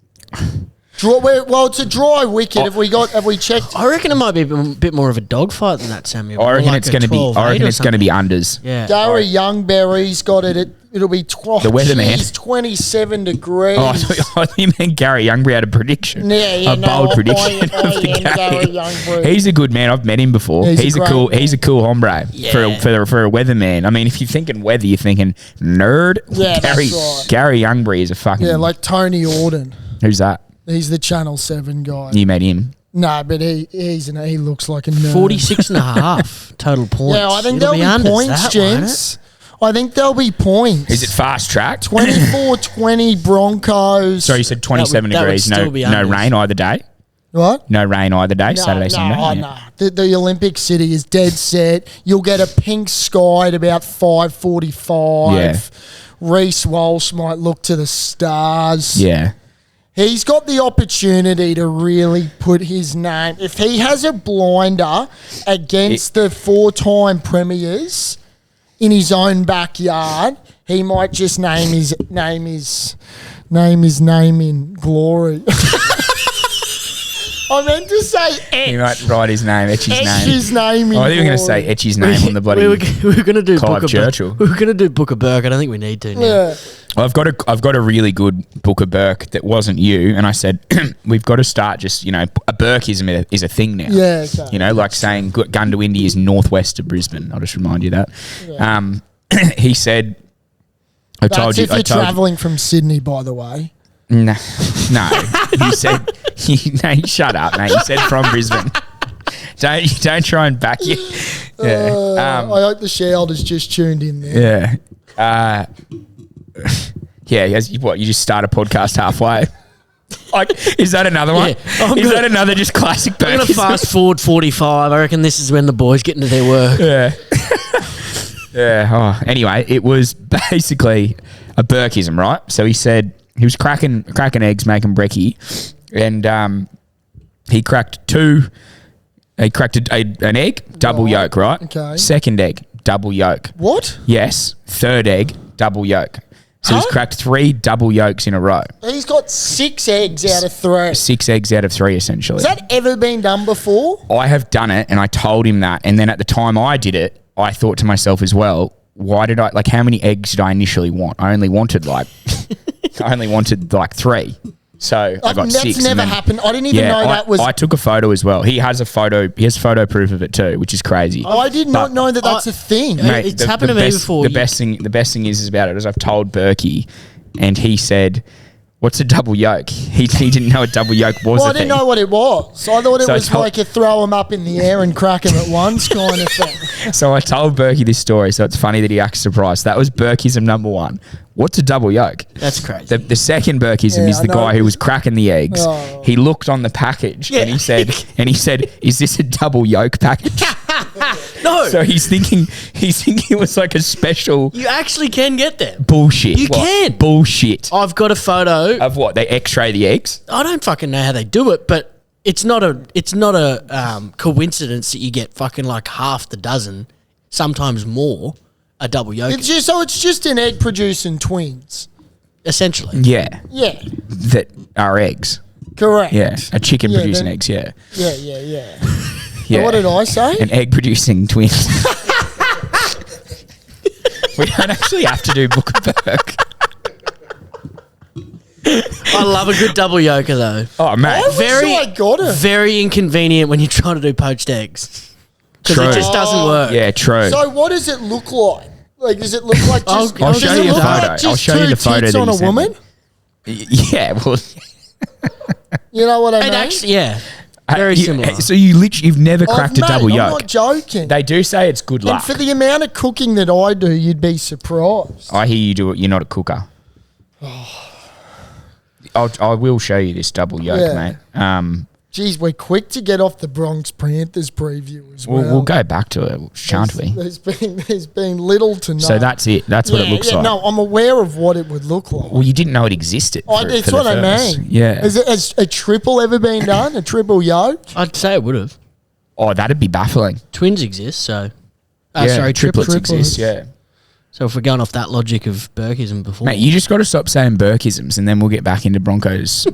Well, it's a dry wicket. Have we checked?
I reckon it might be a bit more of a dogfight than that, Samuel.
I reckon
More like
it's
a
going to be.
12-8
I reckon
or
it's going to be unders.
Yeah.
Gary Youngberry's got it. It'll be
The weatherman.
Geez, 27 degrees.
Oh, I thought you meant Gary Youngberry had a prediction.
Yeah,
a
no,
bold
I
prediction of
am
the
Gary
game.
Youngberry.
He's a good man. I've met him before.
He's a great man.
He's a cool hombre
Yeah.
for a weatherman. I mean, if you're thinking weather, you're thinking nerd.
Yeah,
Gary,
that's right.
Gary Youngberry is a fucking.
Yeah, like Tony Auden.
Who's that?
He's the Channel 7 guy.
You met him.
No, but he looks like a nerd.
46 and a half total points.
Yeah, I think
It'll
there'll be
unders,
points,
that, won't
gents. I think there'll be points.
Is it fast track?
24-20 Broncos.
So you said 27
That would
degrees,
still be
no
unders.
rain either day?
What?
No rain either day, Saturday,
No,
Sunday?
oh,
Yeah.
no. The Olympic City is dead set. You'll get a pink sky at about 5:45.
Yeah.
Reece Walsh might look to the stars.
Yeah.
He's got the opportunity to really put his name. If he has a blinder against the 4-time premiers in his own backyard, he might just name his name in glory. I meant to say
He might write his name, etch his
etch
name.
his name in
Oh, I think we were going to
glory.
say etch his name on the bloody.
we were going to do
Clive
Booker
Churchill.
We were going to do Booker Burke. I don't think we need to now.
Yeah.
I've got a really good Booker Burke that wasn't you, and I said we've got to start just a Burkeism is a thing now.
Yeah, okay.
Like saying Gundawindi is northwest of Brisbane. I'll just remind you that.
Yeah.
He said, "I
That's
told you."
if you're
I told you.
travelling from Sydney, by the way.
No. He said, shut up, mate. He said from Brisbane. Don't try and back you. Yeah.
I hope the shareholders just tuned in there.
Yeah. You just start a podcast halfway. Is that another one?
Yeah,
Is that another just classic
I'm going to
Burkeism?
fast forward 45. I reckon this is when the boys get into their work.
Yeah. Yeah. Oh, anyway, it was basically a Burkeism, right? So he said he was cracking eggs, making brekkie, and he cracked two. He cracked an egg, double yolk, right?
Okay.
Second egg, double yolk.
What?
Yes. Third egg, double yolk. So he's
Huh?
cracked 3 double yolks in a row.
He's got 6 eggs out of 3.
6 eggs out of 3, essentially.
Has that ever been done before?
I have done it, and I told him that. And then at the time I did it, I thought to myself as well, why did I, how many eggs did I initially want? I only wanted 3. So I got 6.
That's
and
never
then-
happened. I didn't even know that was.
I took a photo as well. He has photo proof of it too, which is crazy.
I did not know that that's a thing.
Mate, it's happened to me before.
The best thing is about it is I've told Berkey, and he said, "What's a double yolk?" He didn't know a double yolk was
Well,
a
I didn't
thing.
know what it was. So I thought it
So I
was
told-
like a throw them up in the air and crack them at once kind of thing.
So I told Berkey this story, so it's funny that he acts surprised. That was Berkeyism number 1. What's a double yolk?
That's crazy.
The second Berkeyism
Yeah,
is
I
the
know.
guy who was cracking the eggs.
Oh.
He looked on the package
Yeah.
and he said, "Is this a double yolk package?"
No.
So he's thinking it was like a special
You actually can get them.
bullshit.
You can.
Bullshit.
I've got a photo.
Of what? They X-ray the eggs?
I don't fucking know how they do it, but it's not a coincidence that you get fucking like half the dozen, sometimes more, a double yolk.
It's just an egg producing twins.
Essentially.
Yeah.
Yeah,
That are eggs.
correct.
Yeah. A chicken
Yeah,
producing
then-
eggs, yeah.
Yeah.
Yeah.
What did I say?
An egg producing twins. We don't actually have to do Book of Burke.
I love a good double yolker though.
Oh, mate.
I wish I got it.
Very inconvenient when you're trying to do poached eggs. Because
True.
it just doesn't work.
Yeah, true.
So what does it look like? Like, does it look like just?
I'll
does
show
it
you a
look
photo.
like
I'll
just
show you
two
the photo
tits
that
on
he
a
sent me.
woman?
Yeah, well,
You know what I
It
mean?
actually, yeah. Very similar.
So you've never cracked a double
I'm
yolk.
not joking.
They do say it's good
And
luck.
for the amount of cooking that I do, you'd be surprised.
I hear you do it. You're not a cooker. I will show you this double yolk,
Yeah.
mate.
Geez, we're quick to get off the Bronx Panthers preview as well.
We'll go back to it, shan't we?
There's been little to know.
So that's it. That's what it looks like.
No, I'm aware of what it would look like.
Well, you didn't know it existed.
That's
for
what
the
I
first.
mean.
Yeah.
Has a triple ever been done? A triple yolk?
I'd say it would have.
Oh, that'd be baffling.
Twins exist, so.
Yeah,
Sorry,
triplets
triplets.
exist. Yeah.
So if we're going off that logic of Burkeism before.
Mate, you just got to stop saying Burkeisms, and then we'll get back into Broncos.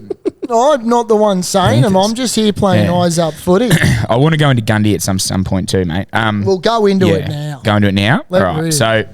No, I'm not the one saying them.
Panthers.
I'm just here playing
Yeah.
eyes up footy.
I want to go into Gundy at some point too, mate.
We'll go into it now.
Go into it now.
Let
All right.
rip.
So,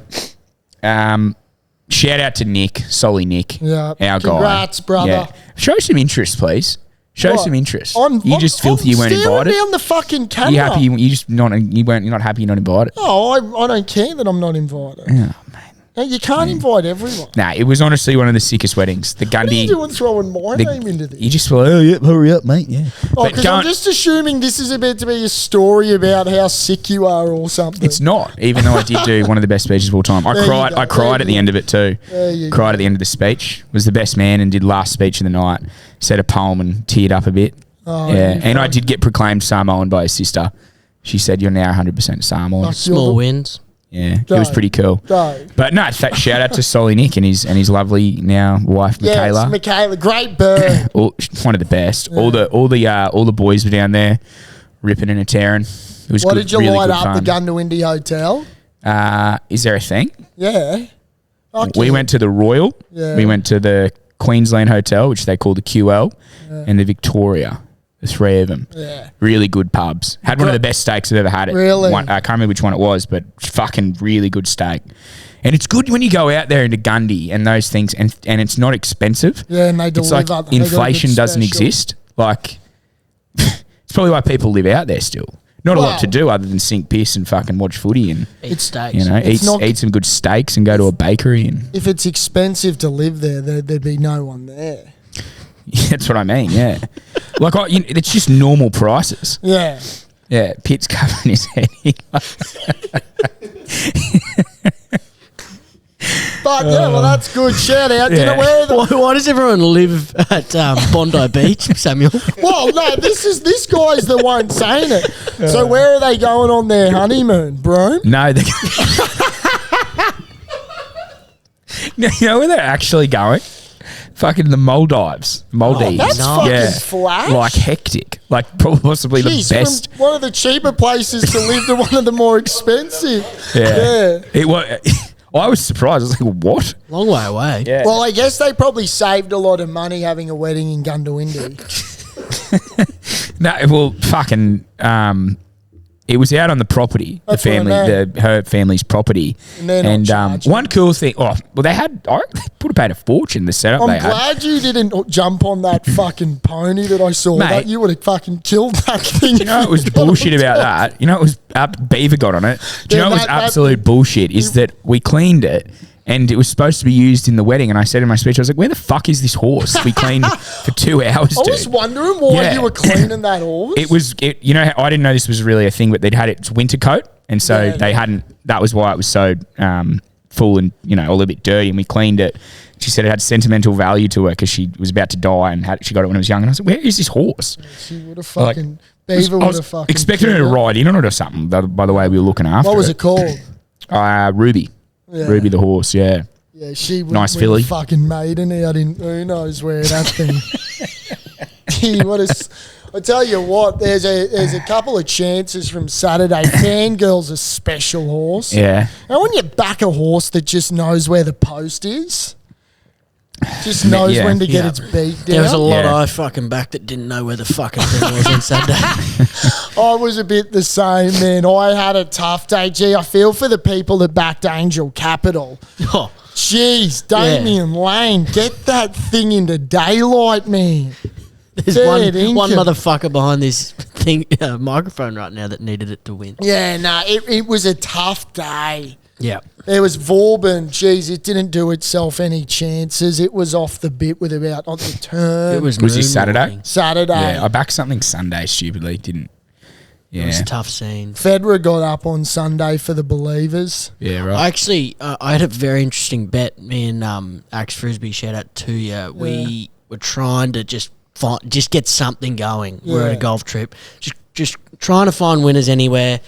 shout out to Nick, Solly Nick,
Yeah.
our guy.
Congrats, brother.
Show some interest, please. Show
What?
some interest.
I'm
filthy you weren't
staring
invited.
down the fucking camera.
You happy? You're not happy you're not invited.
Oh, I don't care that I'm not invited.
Oh man,
Now, you can't invite everyone.
Nah, it was honestly one of the sickest weddings. The
What are
Gundy.
you doing throwing my name into this?
You just were, oh, yep, hurry up, mate. Yeah.
Oh,
But
because
go
I'm
on-
just assuming this is about to be a story about how sick you are or something.
It's not, even though I did do one of the best speeches of all time. I
There you
cried.
go,
I
there
cried at
you
the end of it too.
There you
Cried
go.
at the end of the speech. Was the best man and did last speech of the night. Said a poem and teared up a bit.
Oh,
yeah,
you
and I
fuck.
did get proclaimed Samoan by his sister. She said, "You're now 100% Samoan."
Fuck.
Small wins.
Yeah, it was
Go.
pretty cool.
Go.
But no, shout out to Solly Nick and his lovely now wife
Yes,
Michaela.
Michaela, great bird.
One of the best. All the boys were down there, ripping and a tearing. It was
What
good,
did you
really
light
good
up
fun.
the Gundawindi Hotel?
Is there a thing?
Yeah. Fuck
We
yeah.
went to the Royal.
Yeah.
We went to the Queensland Hotel, which they call the QL, and the Victoria. The three of them.
Yeah.
Really good pubs. Had one of the best steaks I've ever had.
Really?
I can't remember which one it was, but fucking really good steak. And it's good when you go out there into Gundy and those things, and it's not expensive.
Yeah, and they
It's
deliver.
like
They got a good
inflation doesn't
special.
exist. Like, it's probably why people live out there still. Not a lot to do other than sink piss and fucking watch footy and,
Eat steaks.
you know,
It's not-
eat some good steaks and go to a bakery. And
If it's expensive to live there, there'd be no one there.
that's what I mean, yeah. Like, it's just normal prices.
Yeah.
Yeah, Pitt's covering his head.
But yeah, well, that's good. Shout out. You know
Yeah.
where the
Why does everyone live at Bondi Beach, Samuel?
well, no, this guy's the one saying it. So where are they going on their honeymoon, bro?
No, they No, you know where they're actually going? Fucking the Maldives. Maldives.
That's
Nice.
fucking flash.
Like hectic. Like possibly
Jeez,
the best.
from one of the cheaper places to live to one of the more expensive.
Yeah. It was. I was surprised. I was like, what?
Long way away.
Yeah.
Well, I guess they probably saved a lot of money having a wedding in Gundawindi.
No, well, fucking. It was out on the property,
That's
the
what I
family, her family's property,
And they're not charging.
one cool thing. Oh, well, they would have paid a fortune. The setup
I'm
they had.
glad you didn't jump on that fucking pony that I saw.
Mate.
That you would have fucking killed that thing.
You know, it was bullshit about that. You know, it was Beaver got on it. Do you
Yeah,
know, it was
that-
absolute bullshit. Is that we cleaned it. And it was supposed to be used in the wedding. And I said in my speech, I was like, where the fuck is this horse? We cleaned for 2 hours,
I was
dude.
wondering why
Yeah.
you were cleaning that horse.
You know, I didn't know this was really a thing, but they'd had its winter coat. And so
Yeah,
they
yeah.
hadn't, that was why it was so full and, you know, a little bit dirty. And we cleaned it. She said it had sentimental value to her because she was about to die and she got it when it was young. And I was like, where is this horse?
She would have
Like,
fucking.
I was
Beaver would have fucking.
expecting her to
killed
ride in on it or something, by the way we were looking after
What was it called?
Ruby.
Yeah.
Ruby the horse, yeah.
Yeah, she would
Nice
have
filly.
fucking maiden out in who knows where that thing. Gee, I tell you what, there's a couple of chances from Saturday. Fangirl's a special horse.
Yeah.
And when you back a horse that just knows where the post is, just knows
Yeah.
when to get
Yeah.
its beat down.
There was a lot
Yeah.
I fucking backed that didn't know where the fucking thing was on Saturday.
I was a bit the same, man. I had a tough day. Gee, I feel for the people that backed Angel Capital.
Oh,
Jeez, Damien Lane, get that thing into daylight, man.
there's
Dead
one
income.
motherfucker behind this thing microphone right now that needed it to win.
Yeah, no, it was a tough day.
Yeah.
There was Vauban. Jeez, it didn't do itself any chances. It was off the bit with about on the turn.
It was
Was this Saturday?
moonwalking.
Saturday.
Yeah, I backed something Sunday stupidly. Didn't.
It was
Yeah.
a tough scene.
Federer got up on Sunday for the Believers.
Yeah, right.
I actually, I had a very interesting bet. Me and Axe Frisbee, shout out to you. We were trying to just get something going. We're at
Yeah.
a golf trip, just trying to find winners anywhere.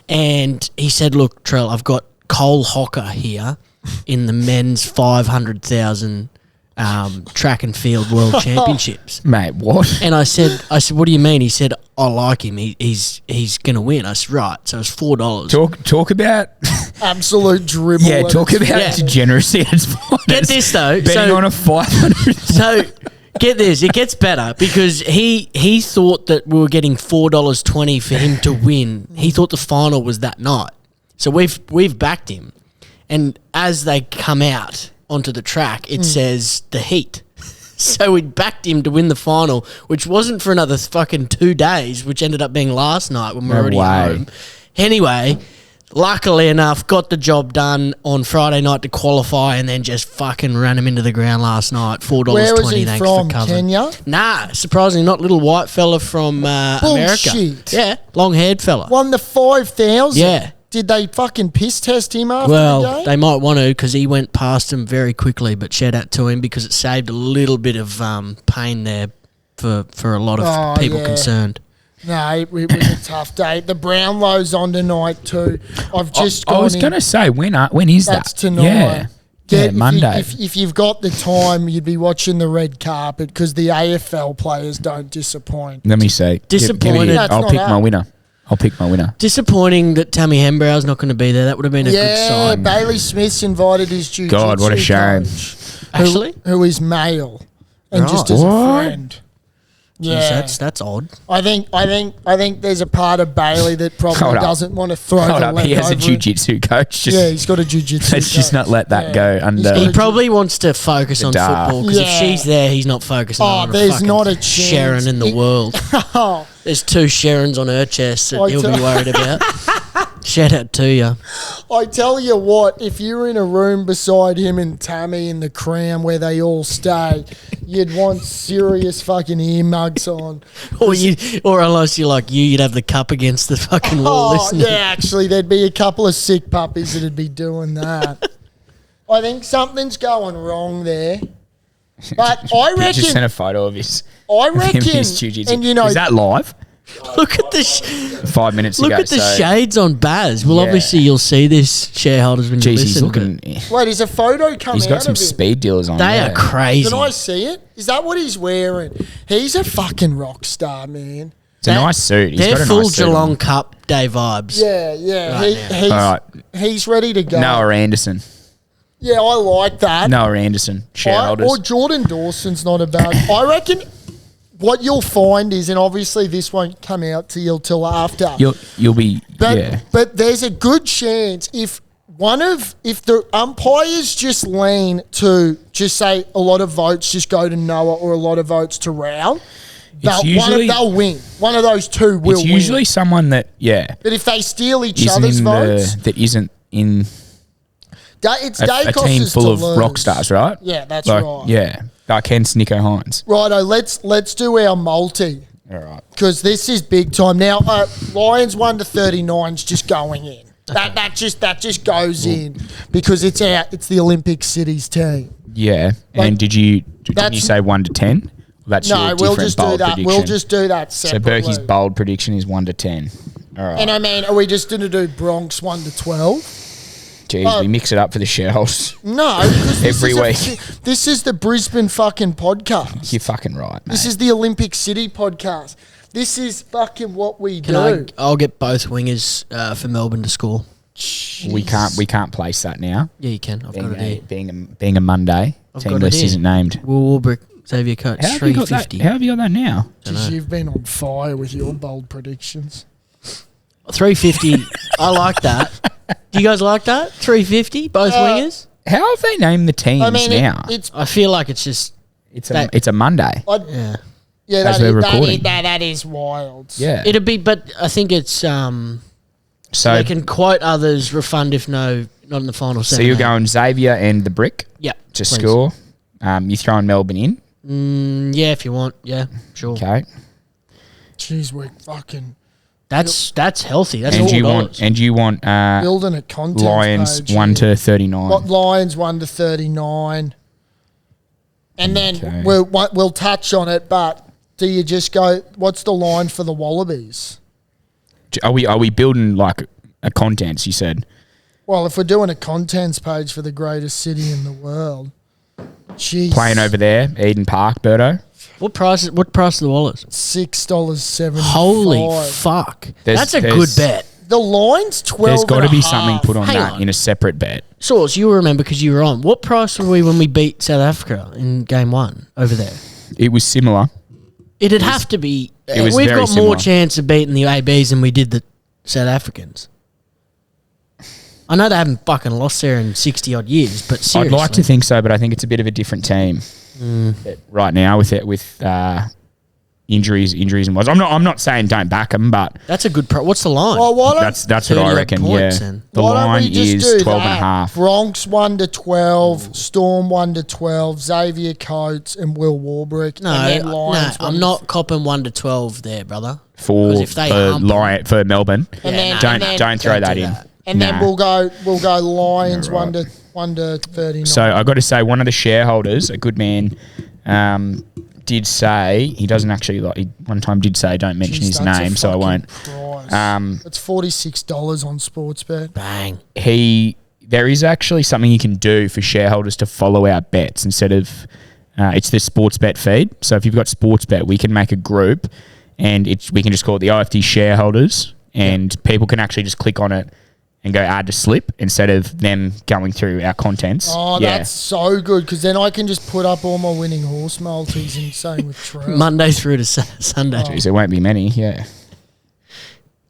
And he said, "Look, Trell, I've got Cole Hocker here in the men's 500,000 track and field world championships."
Mate, what?
And I said, "What do you mean?" He said, "I like him. He's going to win." I said, "Right." So it's $4.
Talk about
Absolute dribble.
yeah.
at
Talk
its
about
Yeah.
degeneracy at its finest.
Get this though.
Betting
So-
on a 500.
So get this, it gets better because he thought that we were getting $4.20 for him to win. He thought the final was that night. So we've backed him. And as they come out onto the track, it says the Heat. So we backed him to win the final, which wasn't for another fucking 2 days, which ended up being last night when we were
No
already
way.
home. Anyway, luckily enough, got the job done on Friday night to qualify, and then just fucking ran him into the ground last night. $4.20.
Where was he
thanks
from?
for covering.
Kenya?
Nah, surprisingly not. Little white fella from America.
Bullshit.
Yeah, long haired fella.
Won the 5,000.
Yeah.
Did they fucking piss test him after the
Well,
game?
they might want to because he went past him very quickly. But shout out to him because it saved a little bit of pain there for a lot of people concerned.
No, it was a tough day. The Brownlow's on tonight too. I've just
I was
gone in.
going to say, when is that?
That's tonight.
Yeah,
If
Monday.
if you've got the time, you'd be watching the red carpet because the AFL players don't disappoint.
Let me see.
Disappointed.
That's
I'll
not
pick
up.
my winner.
Disappointing that Tammy Hembrow's not going to be there. That would have been a good
Yeah,
sign.
Bailey Smith's invited his jiu-jitsu
God, what a shame.
coach,
Actually?
who is male and
Right.
just as a
What?
friend.
Jeez,
Yeah,
that's odd.
I think there's a part of Bailey that probably
Hold up.
doesn't want to throw
Hold
the
up,
leg
he has a
over it.
jiu-jitsu coach.
Yeah, he's got a jiu-jitsu.
Let's just not let that
Yeah.
go
He's
under.
got
He
a
probably wants to focus on
dark.
football because if
Yeah.
she's there, he's not focusing on
there's
fucking
not a chance.
Sharon in the
It-
world.
Oh,
There's 2 Sharons on her chest that
I
he'll be
tell-
worried about. Shout out to you.
I tell you what, if you were in a room beside him and Tammy in the Crown where they all stay, you'd want serious fucking earmugs on.
Or unless you're like you'd have the cup against the fucking wall
Oh,
listening.
yeah, actually, there'd be a couple of sick puppies that'd be doing that. I think something's going wrong there. But I
He just sent
reckon,
a photo of his.
I
of him in
reckon,
his jiu-jitsu.
and you know,
Is that live?
Look at the
5 minutes
look
ago.
at the
so,
shades on Baz. Well,
Yeah.
obviously you'll see this, shareholders, when you
Geez, he's
listen.
looking.
wait, is a photo coming
He's
out
got some
of him?
speed dealers on.
They
yeah.
are crazy.
Can I see it? Is that what he's wearing? He's a fucking rock star, man.
It's a nice suit. He's
They're
got a
full
nice suit
Geelong
on.
Cup day vibes.
Yeah, yeah.
Right
He's,
All right.
he's ready to go.
Noah Anderson.
Yeah, I like that.
Noah Anderson. Shareholders.
Or Jordan Dawson's not a bad. I reckon what you'll find is, and obviously this won't come out till after.
You'll be.
But
yeah.
but there's a good chance if the umpires just lean to just say a lot of votes just go to Noah or a lot of votes to Rao, they'll win. One of those two will
It's
win.
usually someone that
But if they steal each
isn't
other's
in
votes,
that isn't in
it's
a
Dacos'
team full
to
of
lose.
rock stars, right?
Yeah, that's
Like,
right.
Yeah, like hence Nico Hines.
Righto, let's do our multi.
All right.
Because this is big time. Now, Lions 1 to 39 is just going in. That just goes in because it's the Olympic Cities team.
Yeah,
Like,
and didn't you say 1 to 10? That's
No,
your
we'll
different
just do
bold
that.
prediction.
We'll just do that
So
separately.
Berkey's bold prediction is 1 to 10. All right.
And I mean, are we just going to do Bronx 1 to 12?
Jeez, we mix it up for the shareholders.
No, because
Every week.
This is the Brisbane fucking podcast.
You're fucking right, mate.
This is the Olympic City podcast. This is fucking what we do.
I'll get both wingers for Melbourne to score.
We can't place that now.
Yeah, you can. I've got it here.
Being a Monday,
I've
team
got it
list
here.
isn't named.
Will Warbrick, Xavier Coates,
How have you got that?
350.
How have you got that now?
Just you've been on fire with your bold predictions.
350. I like that. Do you guys like that? 350, both wingers?
How have they named the teams
I mean,
now?
it's
I feel like it's just
it's a Monday.
yeah.
yeah,
As
that
we're
is, that,
recording.
is, that is wild.
Yeah.
It'd be, but I think it's
so
they can quote others, refund if not in the final
so
seven.
you're going Xavier and the Brick
Yeah,
to
please.
score. You throwing Melbourne in.
Yeah, if you want. Yeah, sure.
Okay.
Jeez, we're fucking
That's healthy. That's
And
$4.
you want
building a content
Lions
page
1
here.
to 39.
Lions 1 to 39. And then
Okay.
we'll touch on it, but do you just go, what's the line for the Wallabies?
Are we building like a contents? You said.
Well, if we're doing a contents page for the greatest city in the world, jeez.
Playing over there, Eden Park, Berto.
What price are the Wallets?
$6.75.
Holy fuck! That's a good
there's-
bet.
The line's 12.
There's got to
and a
be something
half.
put on
Hang
that
on.
in a separate bet.
Source, you will remember because you were on. What price were we when we beat South Africa in game 1 over there?
It was similar.
It'd have to be.
It was
We've
very
got
similar.
more chance of beating the ABs than we did the South Africans. I know they haven't fucking lost there in 60 odd years, but seriously.
I'd like to think so, but I think it's a bit of a different team But right now with injuries and was. I'm not saying don't back them, but
That's a good what's the line?
Well, why don't,
that's what
30
I
odd
reckon.
points
Yeah,
then.
the
why don't
line
we just
is
do
12 and a
that?
half.
Bronx 1-12, Storm 1-12, Xavier Coates and Will Warbrick.
No,
and then Lions
I'm not copping 1-12 there, brother.
For
'Cause if they hump 'em-
for Melbourne.
And then-
don't
and then-
don't throw
Don't
that
do
in.
that.
And then
Nah.
we'll go Lions
Yeah, right.
1-39.
So I got to say, one of the shareholders, a good man, did say he doesn't actually like. He one time did say don't mention
Jeez,
his
that's a
name, so I
fucking
won't.
price. It's $46 on Sportsbet.
Bang.
There is actually something you can do for shareholders to follow our bets instead of it's the Sportsbet feed. So if you've got Sportsbet, we can make a group, and we can just call it the OFD shareholders, and people can actually just click on it and go add to slip instead of them going through our contents.
Oh, that's so good because then I can just put up all my winning horse multis and same with Trell.
Monday through to Sunday.
Jeez, there won't be many. Yeah.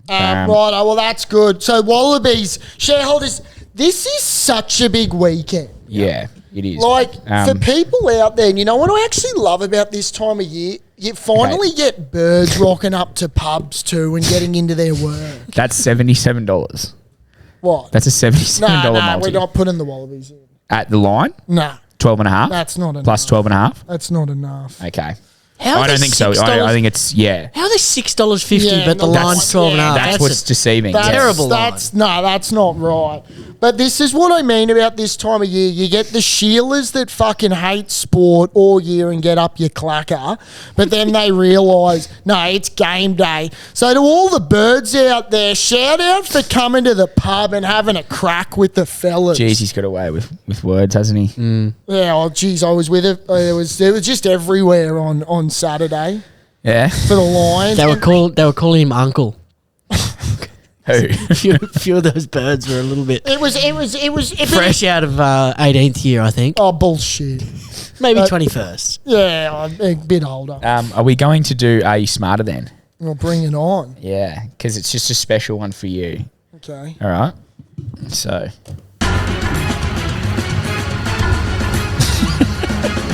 Right, well, that's good. So Wallabies, shareholders, this is such a big weekend.
Yeah, it is.
Like, for people out there, and you know what I actually love about this time of year? You finally get birds rocking up to pubs too and getting into their work.
That's $77.
What?
That's a $77
Nah,
multi.
we're not putting the Wallabies in.
At the line,
Nah,
12 and a half.
that's not enough.
Plus 12 and a half.
That's not enough.
Okay.
How are
I don't
they
think so. I think it's
How are they $6.50,
Yeah,
but the
no,
line's 12.5?
that's what's deceiving.
That's,
yeah.
terrible
That's not right. But this is what I mean about this time of year. You get the Sheilers that fucking hate sport all year and get up your clacker, but then they realise, no, it's game day. So to all the birds out there, shout out for coming to the pub and having a crack with the fellas.
Jeez, he's got away with words, hasn't he?
Yeah, oh geez, I was with it. It was just everywhere on Saturday
Yeah.
for the Lions.
They were calling him Uncle.
Who?
A few of those birds were a little bit
It was
fresh out of 18th year, I think.
Oh, bullshit.
Maybe 21st.
Yeah, a bit older.
Are we going to do Are You Smarter then?
Well, bring it on.
Yeah, because it's just a special one for you.
Okay.
All right. So.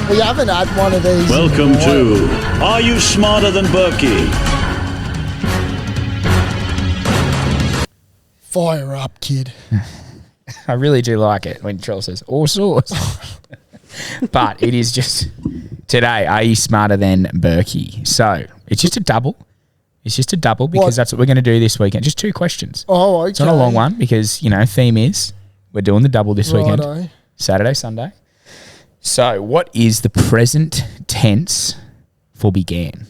We haven't had one of these.
Welcome to Are You Smarter Than Berkey?
Fire up, kid.
I really do like it when Trell says all sorts. But it is just today, Are You Smarter Than Berkey? So it's just a double. It's just a double because that's what we're going to do this weekend. Just 2 questions.
Oh, okay.
It's not a long one because, theme is we're doing the double this weekend.
Righto.
Saturday, Sunday. So what is the present tense for began?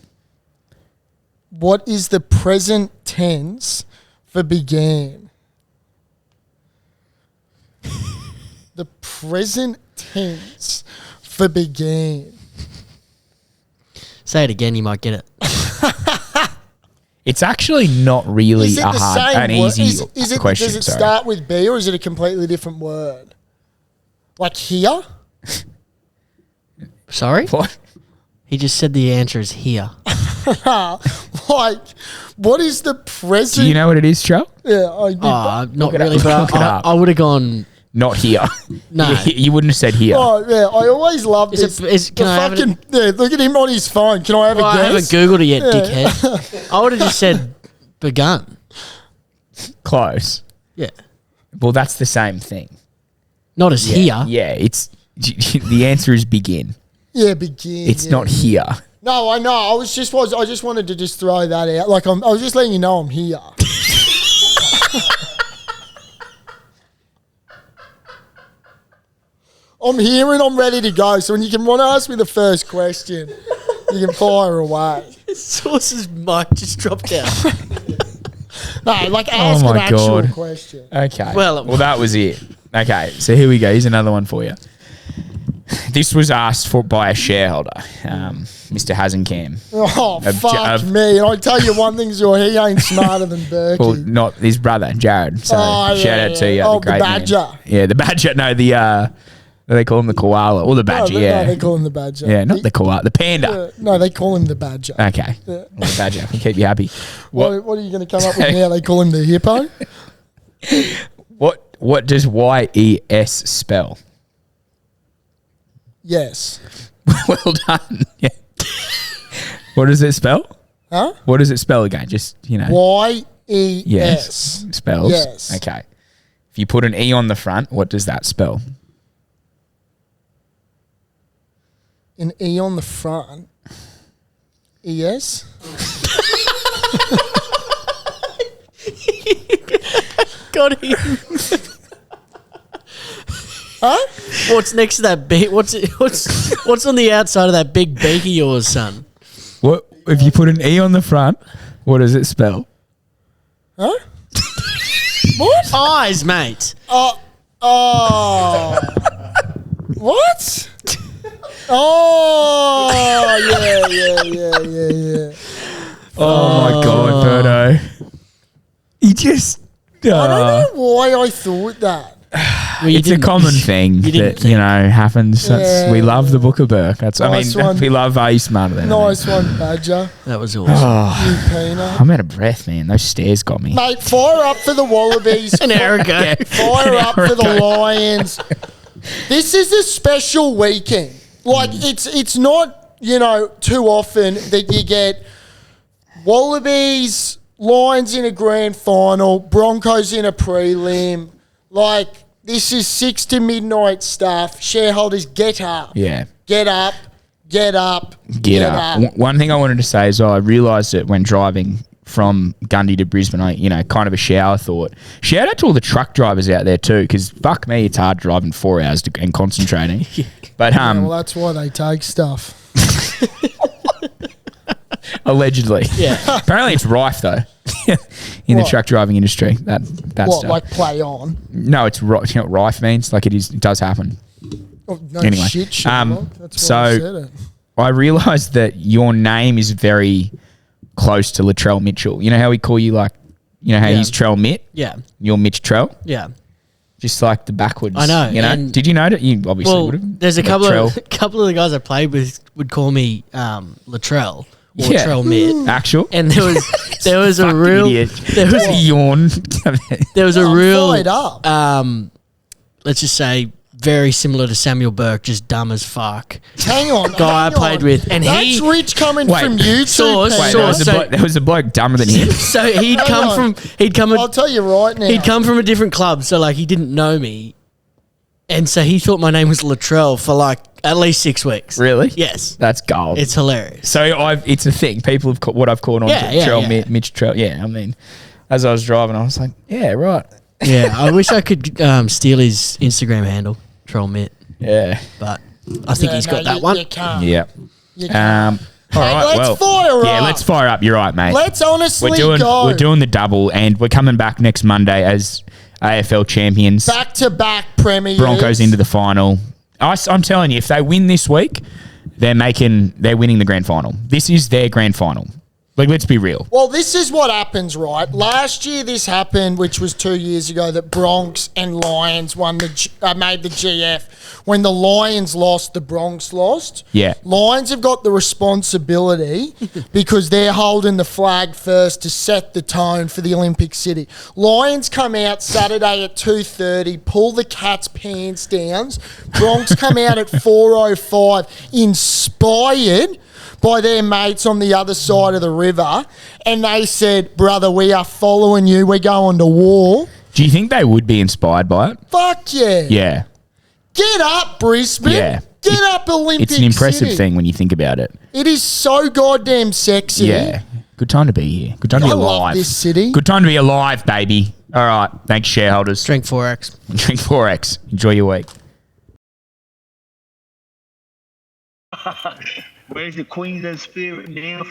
What is the present tense for began? The present tense for began.
Say it again, you might get it.
It's actually not really
Is it
a
the
hard,
same
an
word?
easy
Is it,
question.
does it
sorry.
start with B or is it a completely different word? Like here?
Sorry?
What?
He just said the answer is here.
Like, what is the present?
Do you know what it is, Joe?
Yeah, I did.
Not
Look it
really,
up.
but
Look it up.
I would have gone.
Not here.
No.
You wouldn't have said here.
Oh, yeah, I always love
Is
this.
it- can
The
I have it?
yeah, look at him on his phone. Can I have
Well,
a
I haven't
guess?
Googled it yet, dickhead. I would have just said begun.
Close.
Yeah.
Well, that's the same thing.
Not as here.
Yeah, it's the answer is begin.
Yeah, begin.
It's
yeah.
not here.
No, I know. I just wanted to just throw that out. Like I was just letting you know I'm here. I'm here and I'm ready to go. So when you want to ask me the first question, you can fire away.
Source's mic just dropped out.
No, like ask
my
an actual
God.
question.
Okay.
Well,
that was it. Okay, so here we go. Here's another one for you. This was asked for by a shareholder, Mr. Hazencam.
Oh,
Of Ja-
fuck
of-
me. And I tell you one thing, Zor, he ain't smarter than Berkey.
Well, not his brother, Jared. So
Oh,
shout
yeah,
out to you.
yeah. Oh, the
great man.
badger.
Yeah, the badger. No, they call him the koala or the badger.
No,
yeah,
they call him the badger.
yeah, not the koala, the panda.
No, they call him the badger.
Okay, well, the badger. Can keep you happy.
What are you going to come up with now? They call him the hippo?
What does YES spell?
Yes.
Well done. Yeah. What does it spell?
Huh?
What does it spell again? Just,
Y-E-S.
Yes. Spells?
Yes.
Okay. If you put an E on the front, what does that spell?
An E on the front. E-S?
Got him.
Huh?
What's next to that big? What's on the outside of that big beak of yours, son?
What if you put an E on the front? What does it spell?
Huh? What?
Eyes, mate.
Oh. What? Oh, yeah.
Oh my God, Birdo. You just.
I don't know why I thought that.
Well,
It's a common thing that happens. That's, we love the Book of Burke. That's
Nice one.
we love Are You Smarter Than
Nice one, Badger.
That was awesome.
You peanut.
I'm out of breath, man. Those stairs got me.
Mate, fire up for the Wallabies.
An hour ago.
Fire up for the Lions. This is a special weekend. Like, it's not, too often that you get Wallabies, Lions in a grand final, Broncos in a prelim. Like, this is 6 to midnight stuff. Shareholders, get up.
Yeah.
Get up. Get up.
Get up. One thing I wanted to say is I realised that when driving from Gundy to Brisbane, I, kind of a shower thought. Shout out to all the truck drivers out there too, because fuck me, it's hard driving 4 hours and concentrating. But
well, that's why they take stuff.
allegedly,
Yeah.
Apparently, it's rife though in the truck driving industry. That
What,
stuff.
like play on?
No, it's you know what rife means? Like it is. It does happen.
Oh, no
Anyway,
shit, Sherlock. That's why I said it.
I realised that your name is very close to Latrell Mitchell. You know how we call you how he's Trell Mitt?
Yeah.
You're Mitch Trell?
Yeah.
Just like the backwards.
I know,
You know?
and-
Did you know that? You obviously would have.
There's a couple of the guys I played with would call me Latrell or
Yeah.
Trell Mitt.
Actual.
And there was a
Fucking
real
idiot.
there was
a yawn.
there was a
I'm
real
fired up.
let's just say very similar to Samuel Burke, just dumb as fuck.
Hang on.
Guy I
hang
played
on.
with, and
That's
he-
rich coming
Wait,
from you two.
source,
Peter.
source.
there was a bloke dumber than him.
So he'd
Hang on.
come
I'll tell you right now.
he'd come from a different club, so like he didn't know me. And so he thought my name was Latrell for like at least 6 weeks.
Really?
Yes.
That's gold.
It's hilarious.
So it's a thing. People have what I've called on Trell Mitt, Mitch Trell. Yeah, I mean, as I was driving, I was like, yeah, right.
Yeah, I wish I could steal his Instagram handle, Troll Mitt,
Yeah.
but I think he's got that one.
You can't.
Yeah.
You can't.
All right.
let's
well,
fire
yeah,
up.
let's fire up. You're right, mate.
Let's honestly
we're
go.
doing the double, and we're coming back next Monday as AFL champions.
Back-to-back premiers.
Broncos into the final. I'm telling you, if they win this week, they're winning the grand final. This is their grand final. Like, let's be real.
Well, this is what happens, right? Last year this happened, which was 2 years ago, that Bronx and Lions made the GF. When the Lions lost, the Bronx lost.
Yeah.
Lions have got the responsibility because they're holding the flag first to set the tone for the Olympic City. Lions come out Saturday at 2:30, pull the Cats' pants down. Bronx come out at 4:05, inspired by their mates on the other side of the river, and they said, brother, we are following you, we're going to war.
Do you think they would be inspired by it?
Fuck yeah.
Yeah.
Get up, Brisbane.
Yeah.
Get up, Olympic
It's an impressive
City.
thing when you think about it.
It is so goddamn sexy.
Yeah. Good time to be here. Good time to be
I
alive.
love this city.
Good time to be alive, baby. All right. Thanks, shareholders.
Drink 4X.
Drink 4X. Enjoy your week.
Where's the Queensland spirit now?